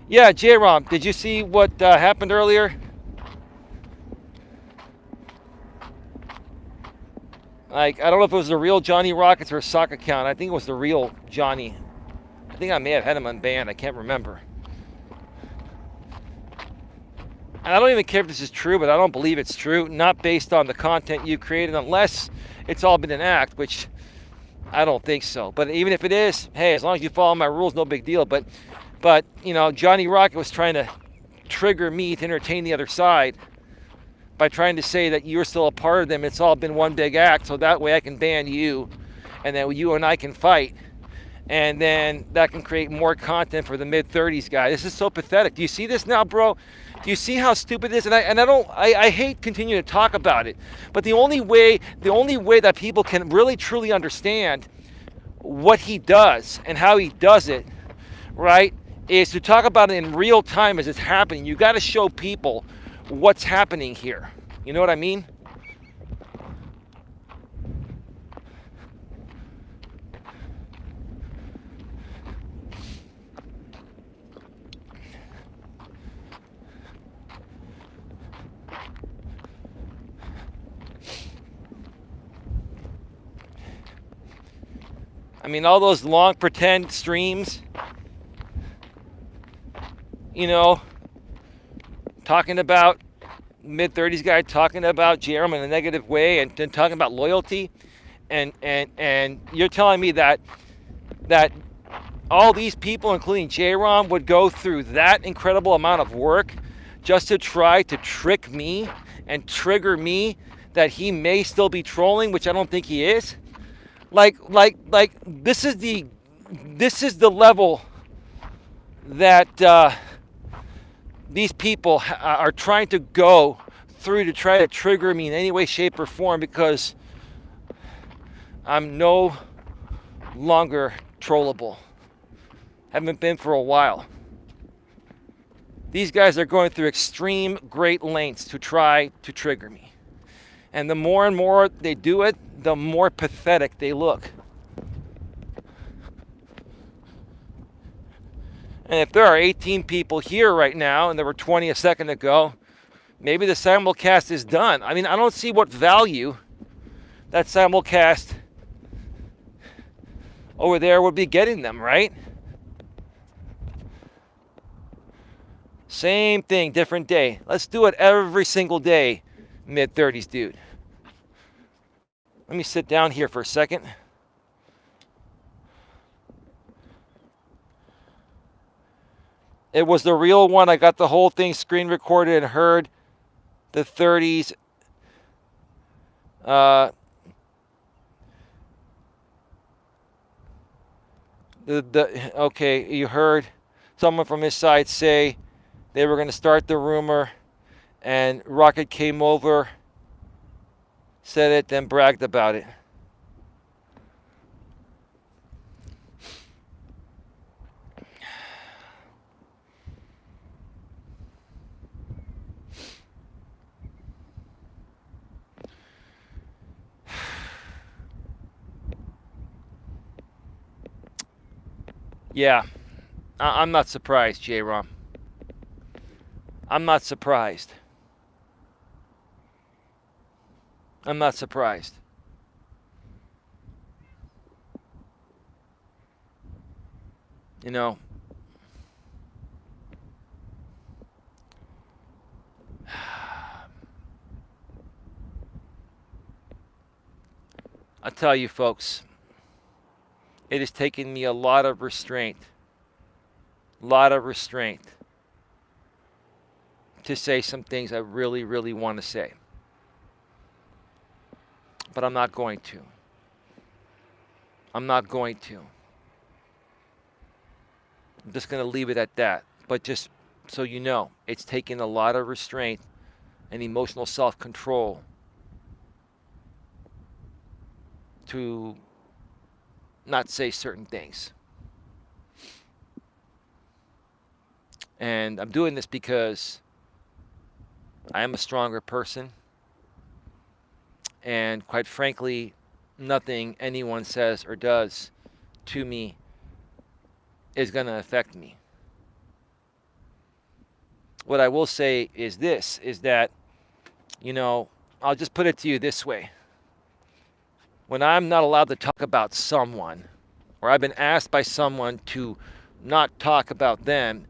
Yeah, J-Rom, did you see what happened earlier? Like, I don't know if it was the real Johnny Rockets or a sock account. I think it was the real Johnny I think I may have had him unbanned. I can't remember. And I don't even care if this is true, but I don't believe it's true. Not based on the content you created, unless it's all been an act, which I don't think so. But even if it is, hey, as long as you follow my rules, no big deal. But Johnny Rocket was trying to trigger me to entertain the other side by trying to say that you're still a part of them. It's all been one big act, so that way I can ban you, and then you and I can fight. And then that can create more content for the mid-30s guy. This is so pathetic. Do you see this now, bro? Do you see how stupid it is? And I hate continuing to talk about it. But the only way that people can really truly understand what he does and how he does it, right, is to talk about it in real time as it's happening. You got to show people what's happening here. You know what I mean? I mean, all those long pretend streams, talking about mid-30s guy, talking about Jerome in a negative way, and then talking about loyalty, and you're telling me that all these people, including J-Rom, would go through that incredible amount of work just to try to trick me and trigger me that he may still be trolling, which I don't think he is. Like this is the level that these people are trying to go through to try to trigger me in any way, shape, or form, because I'm no longer trollable. Haven't been for a while. These guys are going through extreme great lengths to try to trigger me. And the more and more they do it, the more pathetic they look. And if there are 18 people here right now, and there were 20 a second ago, maybe the simulcast is done. I mean, I don't see what value that simulcast over there would be getting them, right? Same thing, different day. Let's do it every single day, mid-30s dude. Let me sit down here for a second. It was the real one. I got the whole thing screen recorded and heard the 30s. Okay, you heard someone from his side say they were going to start the rumor, and Rocket came over, said it, then bragged about it. Yeah, I'm not surprised, J-Rom. I'm not surprised. I'm not surprised. You know, I'll tell you folks, it has taken me a lot of restraint to say some things I really, really want to say. But I'm not going to. I'm just going to leave it at that. But just so you know, it's taken a lot of restraint and emotional self-control to not say certain things. And I'm doing this because I am a stronger person. And quite frankly, nothing anyone says or does to me is going to affect me. What I will say is this, is that, I'll just put it to you this way. When I'm not allowed to talk about someone or I've been asked by someone to not talk about them,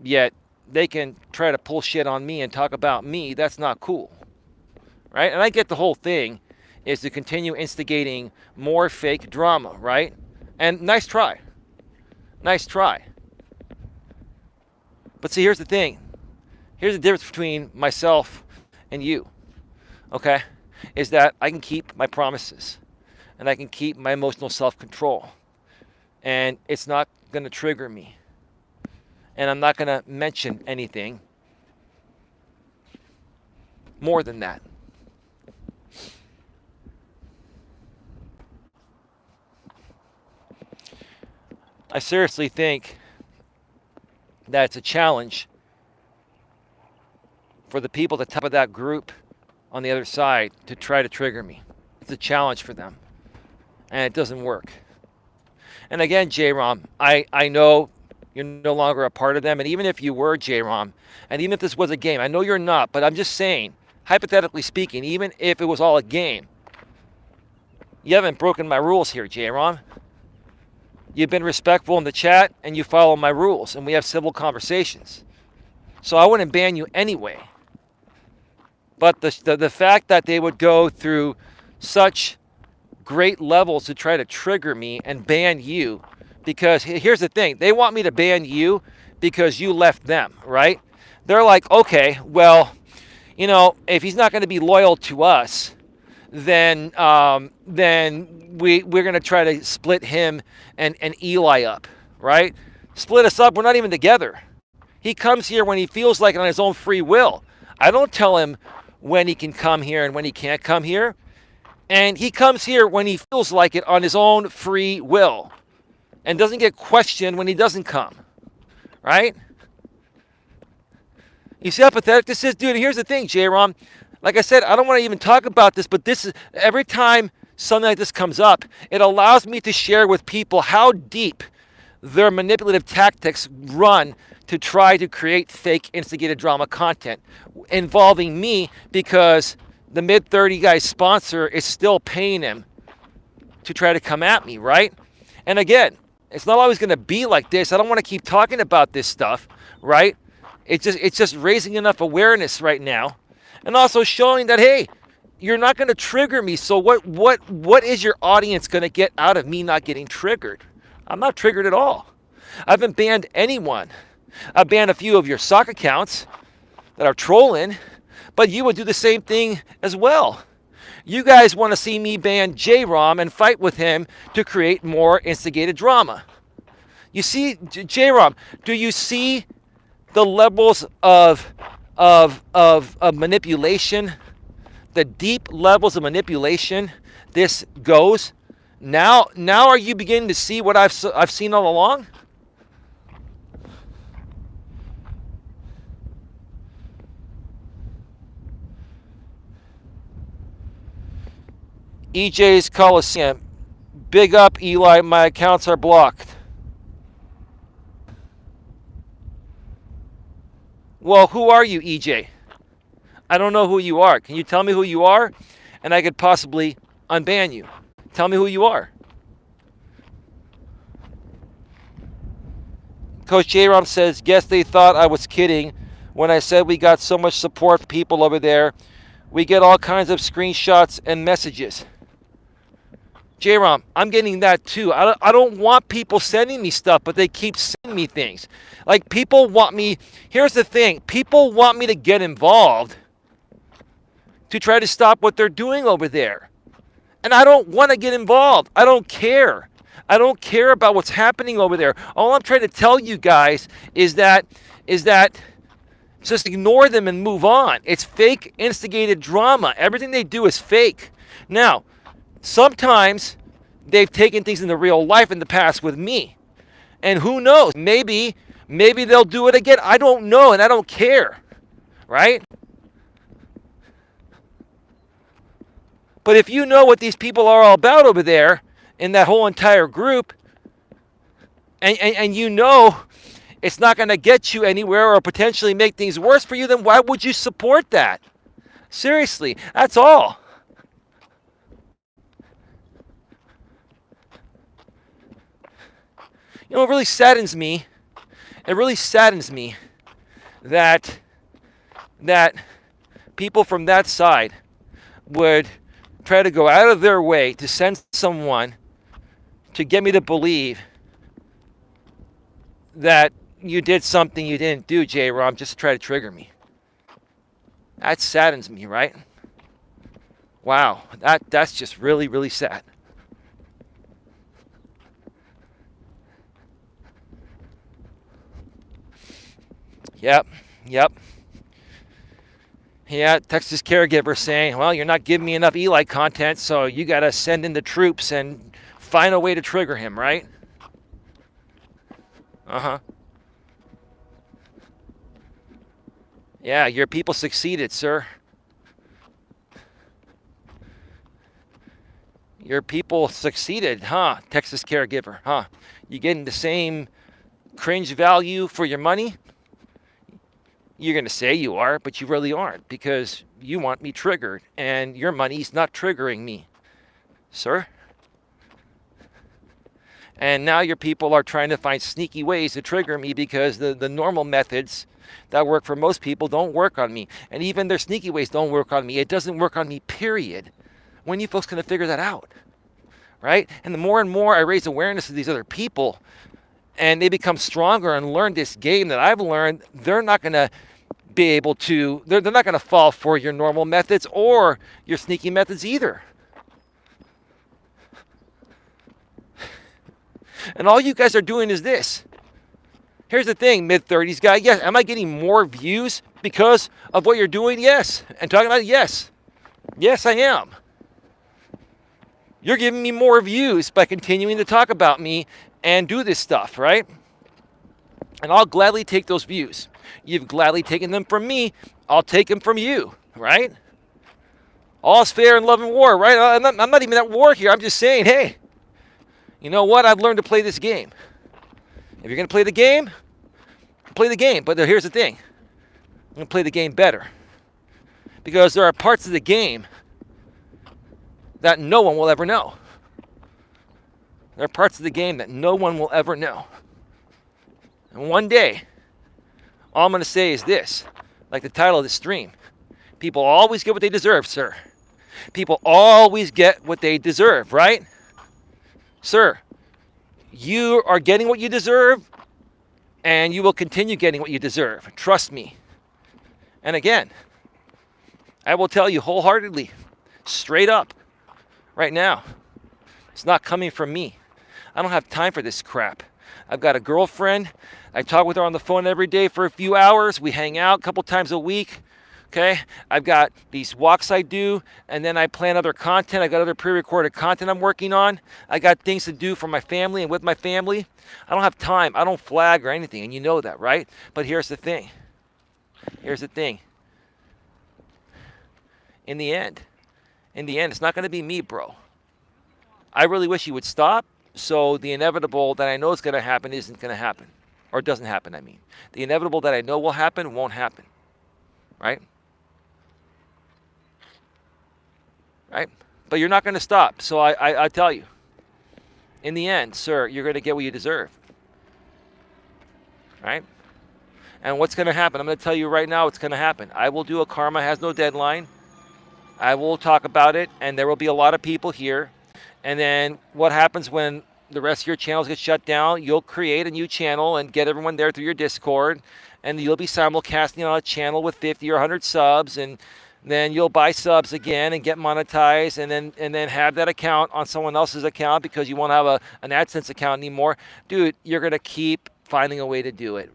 yet they can try to pull shit on me and talk about me, that's not cool, right? And I get the whole thing is to continue instigating more fake drama, right? And nice try. Nice try. But see, here's the thing. Here's the difference between myself and you, okay? Is that I can keep my promises and I can keep my emotional self-control. And it's not going to trigger me. And I'm not going to mention anything more than that. I seriously think that it's a challenge for the people at the top of that group on the other side to try to trigger me. It's a challenge for them. And it doesn't work. And again, J-Rom, I know you're no longer a part of them. And even if you were, J-Rom, and even if this was a game, I know you're not, but I'm just saying, hypothetically speaking, even if it was all a game, you haven't broken my rules here, J-Rom. You've been respectful in the chat, and you follow my rules, and we have civil conversations. So I wouldn't ban you anyway. But the fact that they would go through such great levels to try to trigger me and ban you, because here's the thing, they want me to ban you because you left them, right? They're like, okay, well, you know, if he's not going to be loyal to us, then we're going to try to split him and Eli up, right? Split us up. We're not even together. He comes here when he feels like it on his own free will. I don't tell him when he can come here and when he can't come here. And he comes here when he feels like it on his own free will and doesn't get questioned when he doesn't come, right? You see how pathetic this is? Dude, here's the thing, J-Rom. Like I said, I don't want to even talk about this, but this is every time something like this comes up, it allows me to share with people how deep their manipulative tactics run to try to create fake instigated drama content involving me, because the mid-30 guy's sponsor is still paying him to try to come at me, right? And again, it's not always going to be like this. I don't want to keep talking about this stuff, right? It's just raising enough awareness right now, and also showing that, hey, you're not going to trigger me. So what is your audience going to get out of me not getting triggered? I'm not triggered at all. I haven't banned anyone. I've banned a few of your sock accounts that are trolling, but you would do the same thing as well. You guys want to see me ban J-Rom and fight with him to create more instigated drama. You see, J-Rom, do you see the levels of manipulation, the deep levels of manipulation this goes? Now are you beginning to see what I've seen all along? EJ's Coliseum. Big up, Eli. My accounts are blocked. Well, who are you, EJ? I don't know who you are. Can you tell me who you are? And I could possibly unban you. Tell me who you are. Coach J-Rom says, guess they thought I was kidding when I said we got so much support from people over there. We get all kinds of screenshots and messages. J-Rom, I'm getting that too. I don't want people sending me stuff, but they keep sending me things. Like, people want me, here's the thing, people want me to get involved to try to stop what they're doing over there. And I don't want to get involved. I don't care. I don't care about what's happening over there. All I'm trying to tell you guys is that just ignore them and move on. It's fake instigated drama. Everything they do is fake. Now, sometimes they've taken things into real life in the past with me. And who knows? Maybe they'll do it again. I don't know, and I don't care. Right? But if you know what these people are all about over there in that whole entire group, and you know it's not going to get you anywhere or potentially make things worse for you, then why would you support that? Seriously, that's all. It really saddens me. It really saddens me that that people from that side would try to go out of their way to send someone to get me to believe that you did something you didn't do, J-Rom, just to try to trigger me. That saddens me, right? Wow, that's just really, really sad. Yep. Yeah, Texas caregiver saying, well, you're not giving me enough Eli content, so you got to send in the troops and find a way to trigger him, right? Uh-huh. Yeah, your people succeeded, sir. Your people succeeded, huh? Texas caregiver, huh? You getting the same cringe value for your money? You're going to say you are, but you really aren't because you want me triggered and your money's not triggering me, sir. And now your people are trying to find sneaky ways to trigger me because the normal methods that work for most people don't work on me. And even their sneaky ways don't work on me. It doesn't work on me, period. When are you folks going to figure that out? Right? And the more and more I raise awareness of these other people and they become stronger and learn this game that I've learned, they're not going to be able to, they're not going to fall for your normal methods or your sneaky methods either. And all you guys are doing is this. Here's the thing, mid-30s guy. Yes, am I getting more views because of what you're doing? Yes. And talking about it? Yes. Yes, I am. You're giving me more views by continuing to talk about me and do this stuff, right? And I'll gladly take those views. You've gladly taken them from me. I'll take them from you, right? All's fair in love and war, right? I'm not even at war here. I'm just saying, hey, you know what? I've learned to play this game. If you're going to play the game, play the game. But here's the thing. I'm going to play the game better. Because there are parts of the game that no one will ever know. There are parts of the game that no one will ever know. And one day, all I'm going to say is this, like the title of the stream. People always get what they deserve, sir. People always get what they deserve, right? Sir, you are getting what you deserve, and you will continue getting what you deserve. Trust me. And again, I will tell you wholeheartedly, straight up, right now, it's not coming from me. I don't have time for this crap. I've got a girlfriend. I talk with her on the phone every day for a few hours. We hang out a couple times a week. Okay, I've got these walks I do, and then I plan other content. I got other pre-recorded content I'm working on. I got things to do for my family and with my family. I don't have time. I don't flag or anything, and you know that, right? But here's the thing. Here's the thing. In the end, it's not going to be me, bro. I really wish you would stop, so the inevitable that I know is going to happen isn't going to happen, or doesn't happen, I mean. The inevitable that I know will happen won't happen, right? Right? But you're not going to stop. So I tell you, in the end, sir, you're going to get what you deserve. Right? And what's going to happen? I'm going to tell you right now what's going to happen. I will do a Karma Has No Deadline. I will talk about it, and there will be a lot of people here. And then what happens when the rest of your channels get shut down? You'll create a new channel and get everyone there through your Discord. And you'll be simulcasting on a channel with 50 or 100 subs, and then you'll buy subs again and get monetized, and then have that account on someone else's account because you won't have an AdSense account anymore. Dude, you're going to keep finding a way to do it.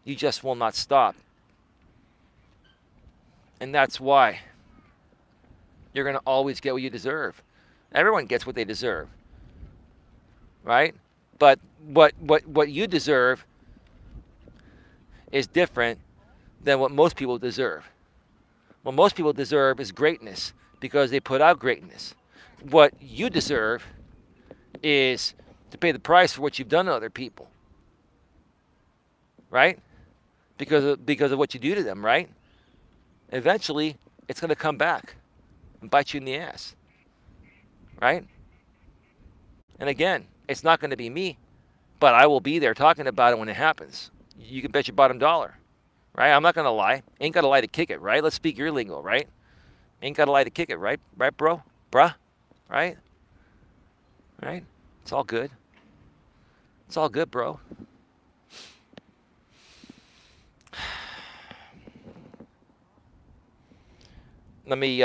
You just will not stop. And that's why you're going to always get what you deserve. Everyone gets what they deserve. Right? But what you deserve is different than what most people deserve. What most people deserve is greatness because they put out greatness. What you deserve is to pay the price for what you've done to other people. Right? Because of what you do to them, right? Eventually, it's going to come back and bite you in the ass. Right? And again, it's not going to be me but I will be there talking about it when it happens. You can bet your bottom dollar, right? I'm not going to lie. Ain't got to lie to kick it, right? Let's speak your lingo, right? Ain't got to lie to kick it, right? Right, bro? Bruh? Right? Right? It's all good. It's all good, bro. Let me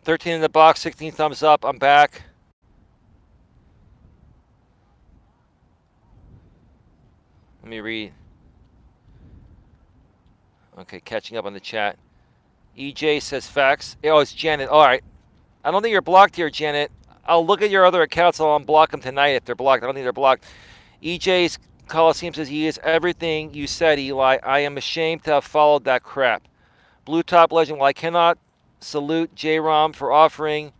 13 in the box, 16 thumbs up. I'm back. Let me read. Okay, catching up on the chat. EJ says facts. Oh, it's Janet. All right. I don't think you're blocked here, Janet. I'll look at your other accounts. I'll unblock them tonight if they're blocked. I don't think they're blocked. EJ's Coliseum says he is everything you said, Eli. I am ashamed to have followed that crap. Blue Top Legend. Well, I cannot salute J-Rom for offering.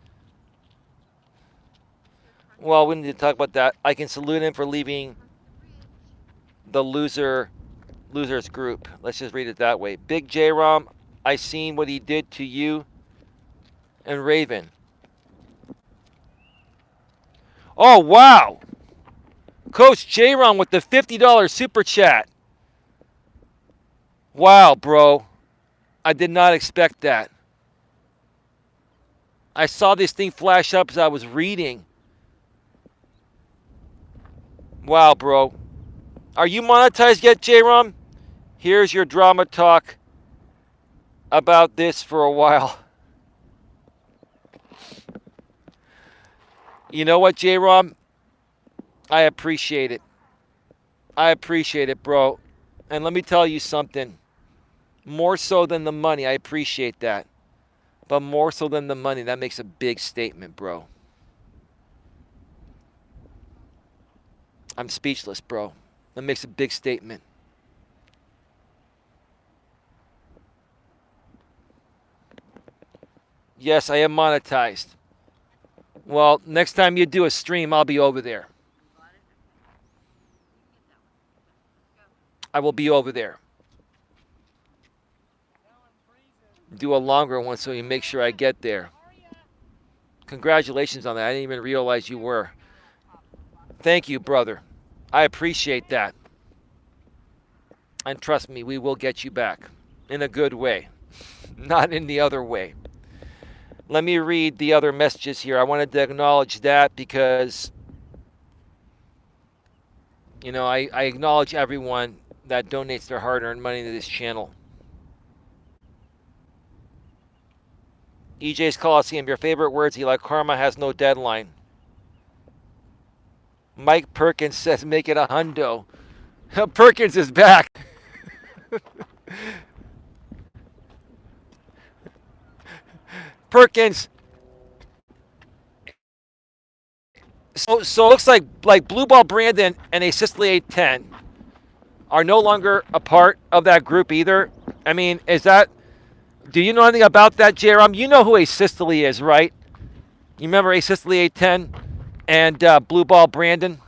Well, we need to talk about that. I can salute him for leaving the losers group. Let's just read it that way. Big J-Rom, I seen what he did to you and Raven. Oh, wow. Coach J-Ron with the $50 super chat. Wow, bro. I did not expect that. I saw this thing flash up as I was reading. Wow, bro. Are you monetized yet, J-Ron? Here's your drama talk about this for a while. You know what, J-Ron? I appreciate it. I appreciate it, bro. And let me tell you something. More so than the money, I appreciate that. But more so than the money, that makes a big statement, bro. I'm speechless, bro. That makes a big statement. Yes, I am monetized. Well, next time you do a stream, I'll be over there. I will be over there. Do a longer one so you make sure I get there. Congratulations on that. I didn't even realize you were. Thank you, brother. I appreciate that. And trust me, we will get you back in a good way, not in the other way. Let me read the other messages here. I wanted to acknowledge that because, you know, I acknowledge everyone that donates their hard-earned money to this channel. EJ's Coliseum, your favorite words, Eli. Karma has no deadline. Mike Perkins says, make it a hundo. Perkins is back. Perkins. So it looks like Blue Ball Brandon and a Sicily 810 are no longer a part of that group either. I mean, do you know anything about that, Jerome? You know who a Sicily is, right? You remember a Sicily 810 and Blue Ball Brandon?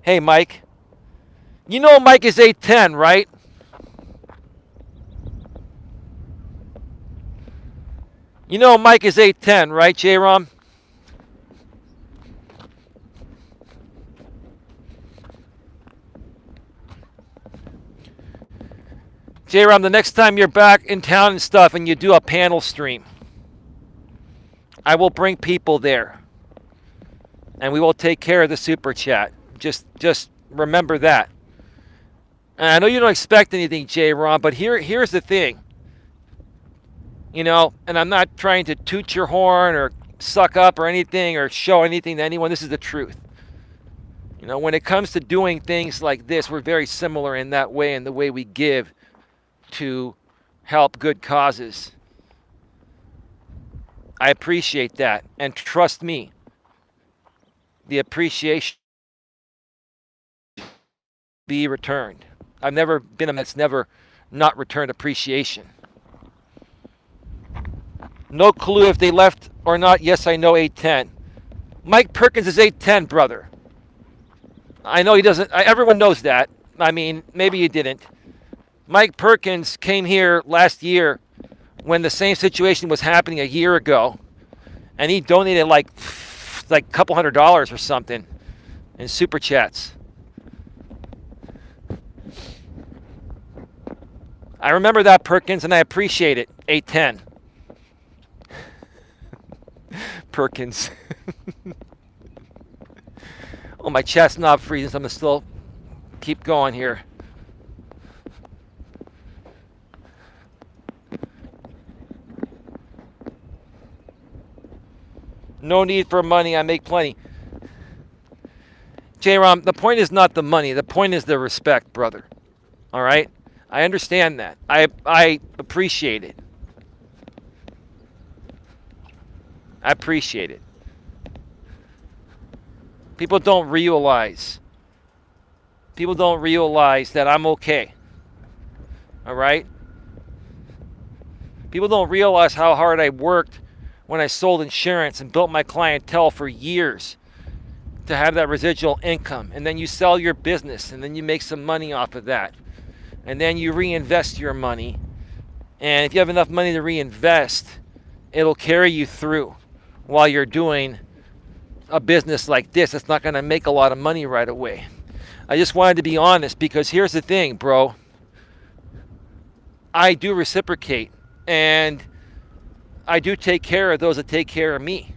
Hey, Mike. You know Mike is 810, right? You know Mike is 810, right, J-Rom? J-Rom, the next time you're back in town and stuff and you do a panel stream, I will bring people there. And we will take care of the super chat. Just remember that. And I know you don't expect anything, J-Rom, but here's the thing. You know, and I'm not trying to toot your horn or suck up or anything or show anything to anyone. This is the truth. You know, when it comes to doing things like this, we're very similar in that way, in the way we give to help good causes. I appreciate that. And trust me, the appreciation be returned. I've never been a man that's never not returned appreciation. No clue if they left or not. Yes, I know 810. Mike Perkins is 810, brother. I know he doesn't. Everyone knows that. I mean, maybe you didn't. Mike Perkins came here last year when the same situation was happening a year ago, and he donated like a couple $100 or something in super chats. I remember that, Perkins, and I appreciate it. 810. Perkins. Oh, my chest's not freezing, so I'm going to still keep going here. No need for money. I make plenty. J-Rom, the point is not the money. The point is the respect, brother. All right? I understand that. I appreciate it. I appreciate it. People don't realize that I'm okay. All right? People don't realize how hard I worked when I sold insurance and built my clientele for years to have that residual income. And then you sell your business, and then you make some money off of that. And then you reinvest your money. And if you have enough money to reinvest, it'll carry you through while you're doing a business like this. It's not going to make a lot of money right away. I just wanted to be honest, because here's the thing, bro. I do reciprocate, and I do take care of those that take care of me.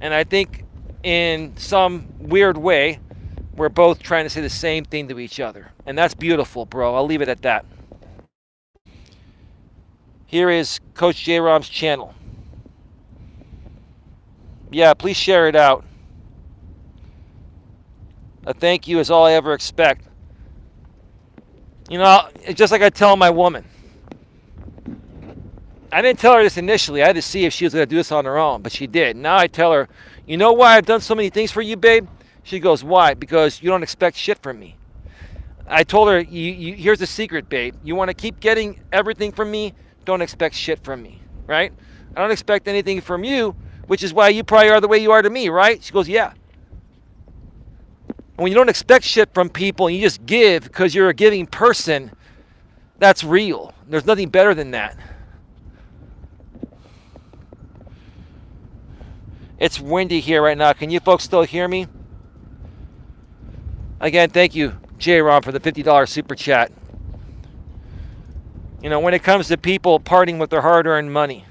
And I think in some weird way, we're both trying to say the same thing to each other. And that's beautiful, bro. I'll leave it at that. Here is Coach J-Rom's channel. Yeah, please share it out. A thank you is all I ever expect. You know, it's just like I tell my woman. I didn't tell her this initially. I had to see if she was going to do this on her own, but she did. Now I tell her, you know why I've done so many things for you, babe? She goes, why? Because you don't expect shit from me. I told her, here's the secret, babe. You want to keep getting everything from me, don't expect shit from me, right? I don't expect anything from you, which is why you probably are the way you are to me, right? She goes, yeah. When you don't expect shit from people and you just give because you're a giving person, that's real. There's nothing better than that. It's windy here right now. Can you folks still hear me? Again, thank you, J-Rom, for the $50 super chat. You know, when it comes to people parting with their hard-earned money,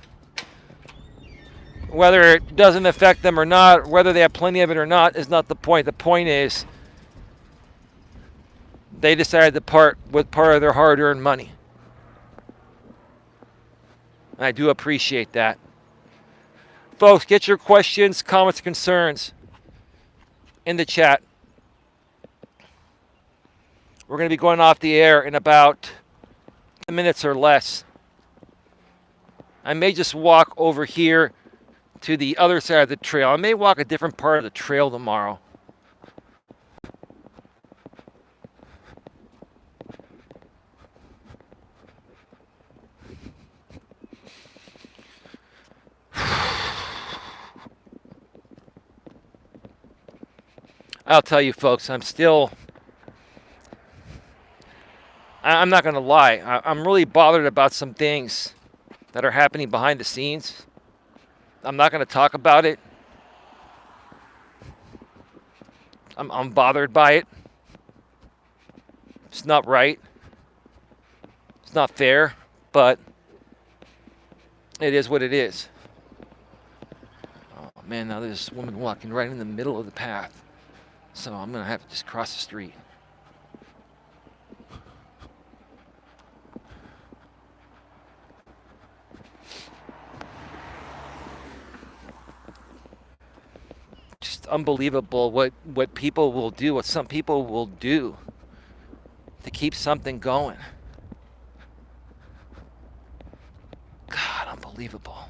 whether it doesn't affect them or not, whether they have plenty of it or not, is not the point. The point is they decided to part with part of their hard-earned money. And I do appreciate that. Folks, get your questions, comments, concerns in the chat. We're going to be going off the air in about 10 minutes or less. I may just walk over here to the other side of the trail. I may walk a different part of the trail tomorrow. I'll tell you, folks, I'm not going to lie. I'm really bothered about some things that are happening behind the scenes. I'm not going to talk about it. I'm bothered by it. It's not right. It's not fair, but it is what it is. Oh, man, now there's this woman walking right in the middle of the path. So I'm going to have to just cross the street. Just unbelievable what people will do, what some people will do to keep something going. God, unbelievable.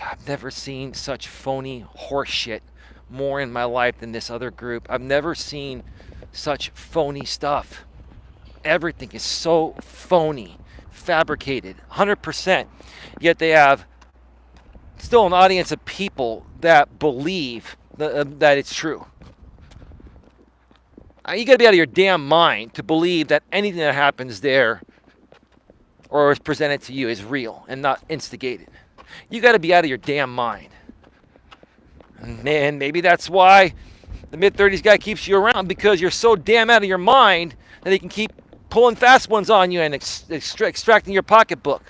I've never seen such phony horseshit more in my life than this other group. I've never seen such phony stuff. Everything is so phony, fabricated, 100%. Yet they have still an audience of people that believe that it's true. You got to be out of your damn mind to believe that anything that happens there or is presented to you is real and not instigated. You got to be out of your damn mind. And maybe that's why the mid-30s guy keeps you around, because you're so damn out of your mind that he can keep pulling fast ones on you and extracting your pocketbook.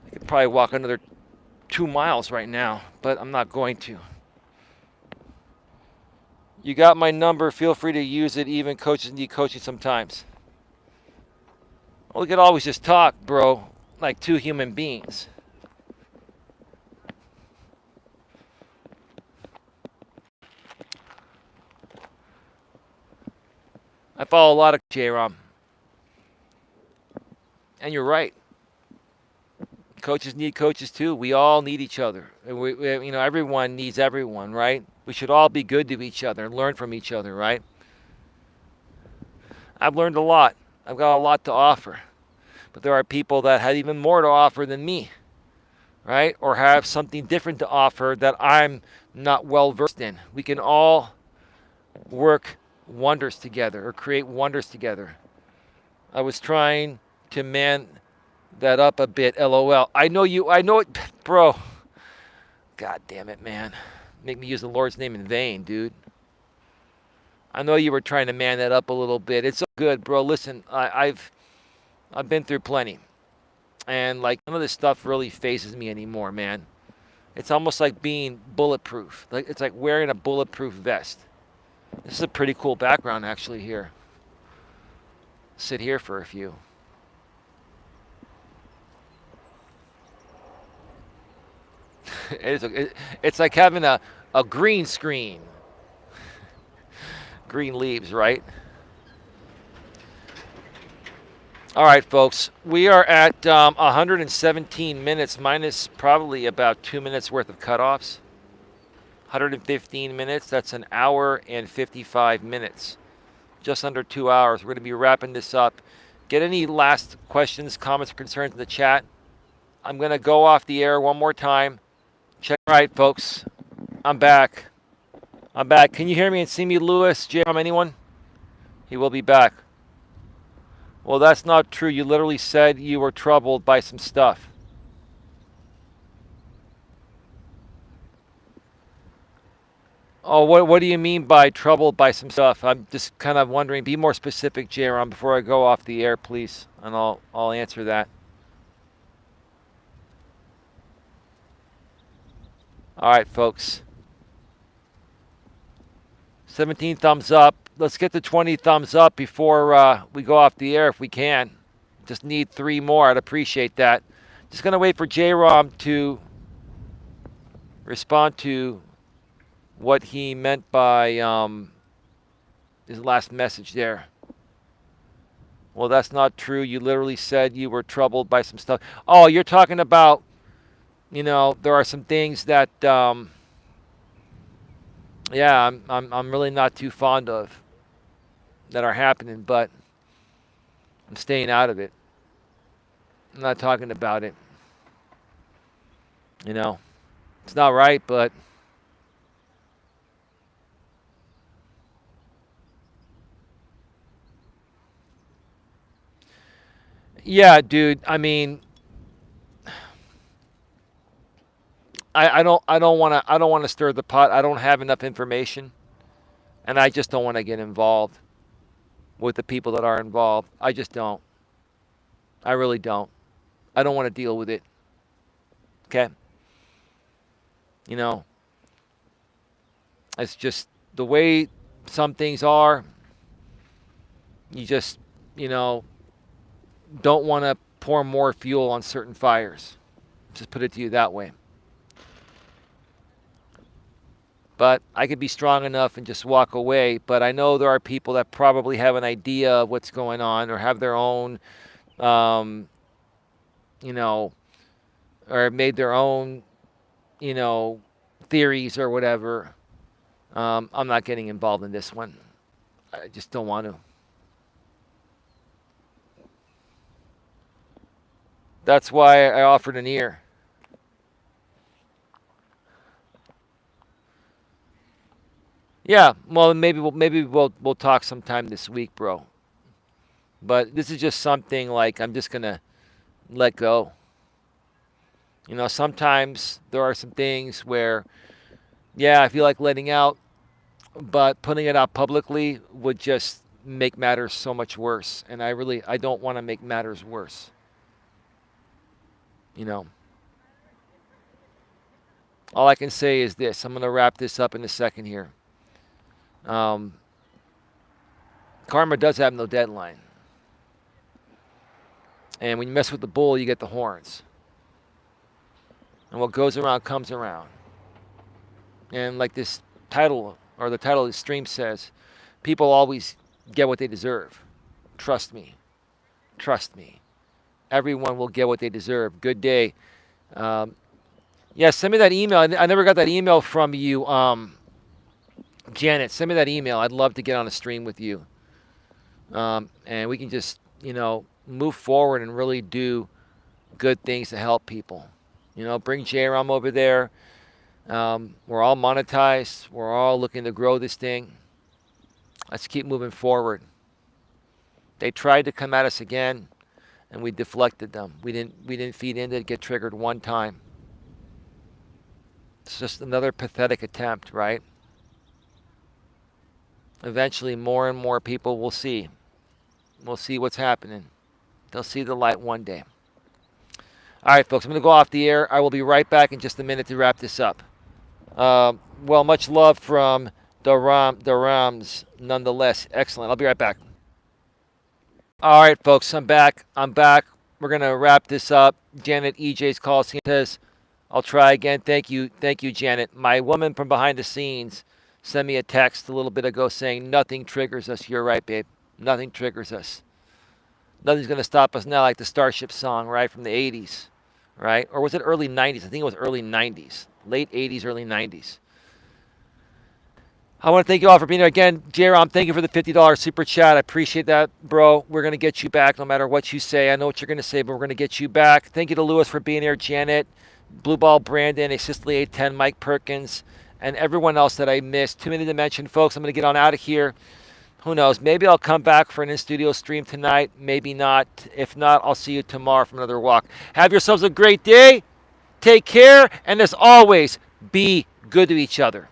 I could probably walk another 2 miles right now, but I'm not going to. You got my number. Feel free to use it. Even coaches need coaching sometimes. Well, we could always just talk, bro, like two human beings. I follow a lot of J-Rom. And you're right. Coaches need coaches too. We all need each other. Everyone needs everyone, right? We should all be good to each other and learn from each other, right? I've learned a lot. I've got a lot to offer. But there are people that have even more to offer than me, right? Or have something different to offer that I'm not well versed in. We can all work wonders together or create wonders together. I was trying to man that up a bit, LOL. I know it, bro. God damn it, man. Make me use the Lord's name in vain, dude. I know you were trying to man that up a little bit. It's so good, bro. Listen, I've been through plenty. And like none of this stuff really phases me anymore, man. It's almost like being bulletproof. It's like wearing a bulletproof vest. This is a pretty cool background actually here. Sit here for a few. It's like having a green screen. Green leaves, right? All right, folks. We are at 117 minutes minus probably about 2 minutes worth of cutoffs. 115 minutes. That's an hour and 55 minutes. Just under 2 hours. We're going to be wrapping this up. Get any last questions, comments, or concerns in the chat. I'm going to go off the air one more time. Check. All right, folks. I'm back. Can you hear me and see me, Lewis? J-Rom, anyone? He will be back. Well, that's not true. You literally said you were troubled by some stuff. Oh, what do you mean by troubled by some stuff? I'm just kind of wondering. Be more specific, J-Rom, before I go off the air, please, and I'll answer that. All right, folks. 17 thumbs up. Let's get to 20 thumbs up before we go off the air if we can. Just need 3 more. I'd appreciate that. Just going to wait for J-Rom to respond to what he meant by his last message there. Well, that's not true. You literally said you were troubled by some stuff. Oh, you're talking about, there are some things that, I'm really not too fond of that are happening, but I'm staying out of it. I'm not talking about it. It's not right, but yeah, dude. I mean, I don't want to stir the pot. I don't have enough information, and I just don't want to get involved with the people that are involved. I just don't. I really don't. I don't want to deal with it. Okay? It's just the way some things are. You just, don't want to pour more fuel on certain fires. Just put it to you that way. But I could be strong enough and just walk away. But I know there are people that probably have an idea of what's going on or have their own, or made their own, theories or whatever. I'm not getting involved in this one. I just don't want to. That's why I offered an ear. Yeah, well, maybe we'll talk sometime this week, bro. But this is just something like I'm just gonna let go. Sometimes there are some things where, yeah, I feel like letting out, but putting it out publicly would just make matters so much worse. And I don't want to make matters worse. You know, all I can say is this. I'm gonna wrap this up in a second here. Um, Karma does have no deadline, and when you mess with the bull, you get the horns. And what goes around comes around. And like this title, or the title of the stream says, people always get what they deserve. Trust me. Trust me. Everyone will get what they deserve. Good day. Um, yeah, send me that email. I never got that email from you, Janet. Send me that email. I'd love to get on a stream with you. And we can just, move forward and really do good things to help people. Bring J-Rom over there. We're all monetized. We're all looking to grow this thing. Let's keep moving forward. They tried to come at us again, and we deflected them. We didn't feed into it, get triggered one time. It's just another pathetic attempt, right? Eventually, more and more people will see. We'll see what's happening. They'll see the light one day. All right, folks, I'm going to go off the air. I will be right back in just a minute to wrap this up. Well, much love from the Rams, nonetheless. Excellent. I'll be right back. All right, folks, I'm back. We're going to wrap this up. Janet EJ's call says, I'll try again. Thank you, Janet. My woman from behind the scenes sent me a text a little bit ago saying, nothing triggers us. You're right, babe. Nothing triggers us. Nothing's going to stop us now, like the Starship song, right, from the 80s, right? Or was it early 90s? I think it was early 90s. Late 80s, early 90s. I want to thank you all for being here. Again, J-Rom, thank you for the $50 super chat. I appreciate that, bro. We're going to get you back no matter what you say. I know what you're going to say, but we're going to get you back. Thank you to Lewis for being here, Janet, Blue Ball Brandon, A Sicily 810, Mike Perkins, and everyone else that I missed. Too many to mention, folks. I'm going to get on out of here. Who knows? Maybe I'll come back for an in-studio stream tonight. Maybe not. If not, I'll see you tomorrow for another walk. Have yourselves a great day. Take care. And as always, be good to each other.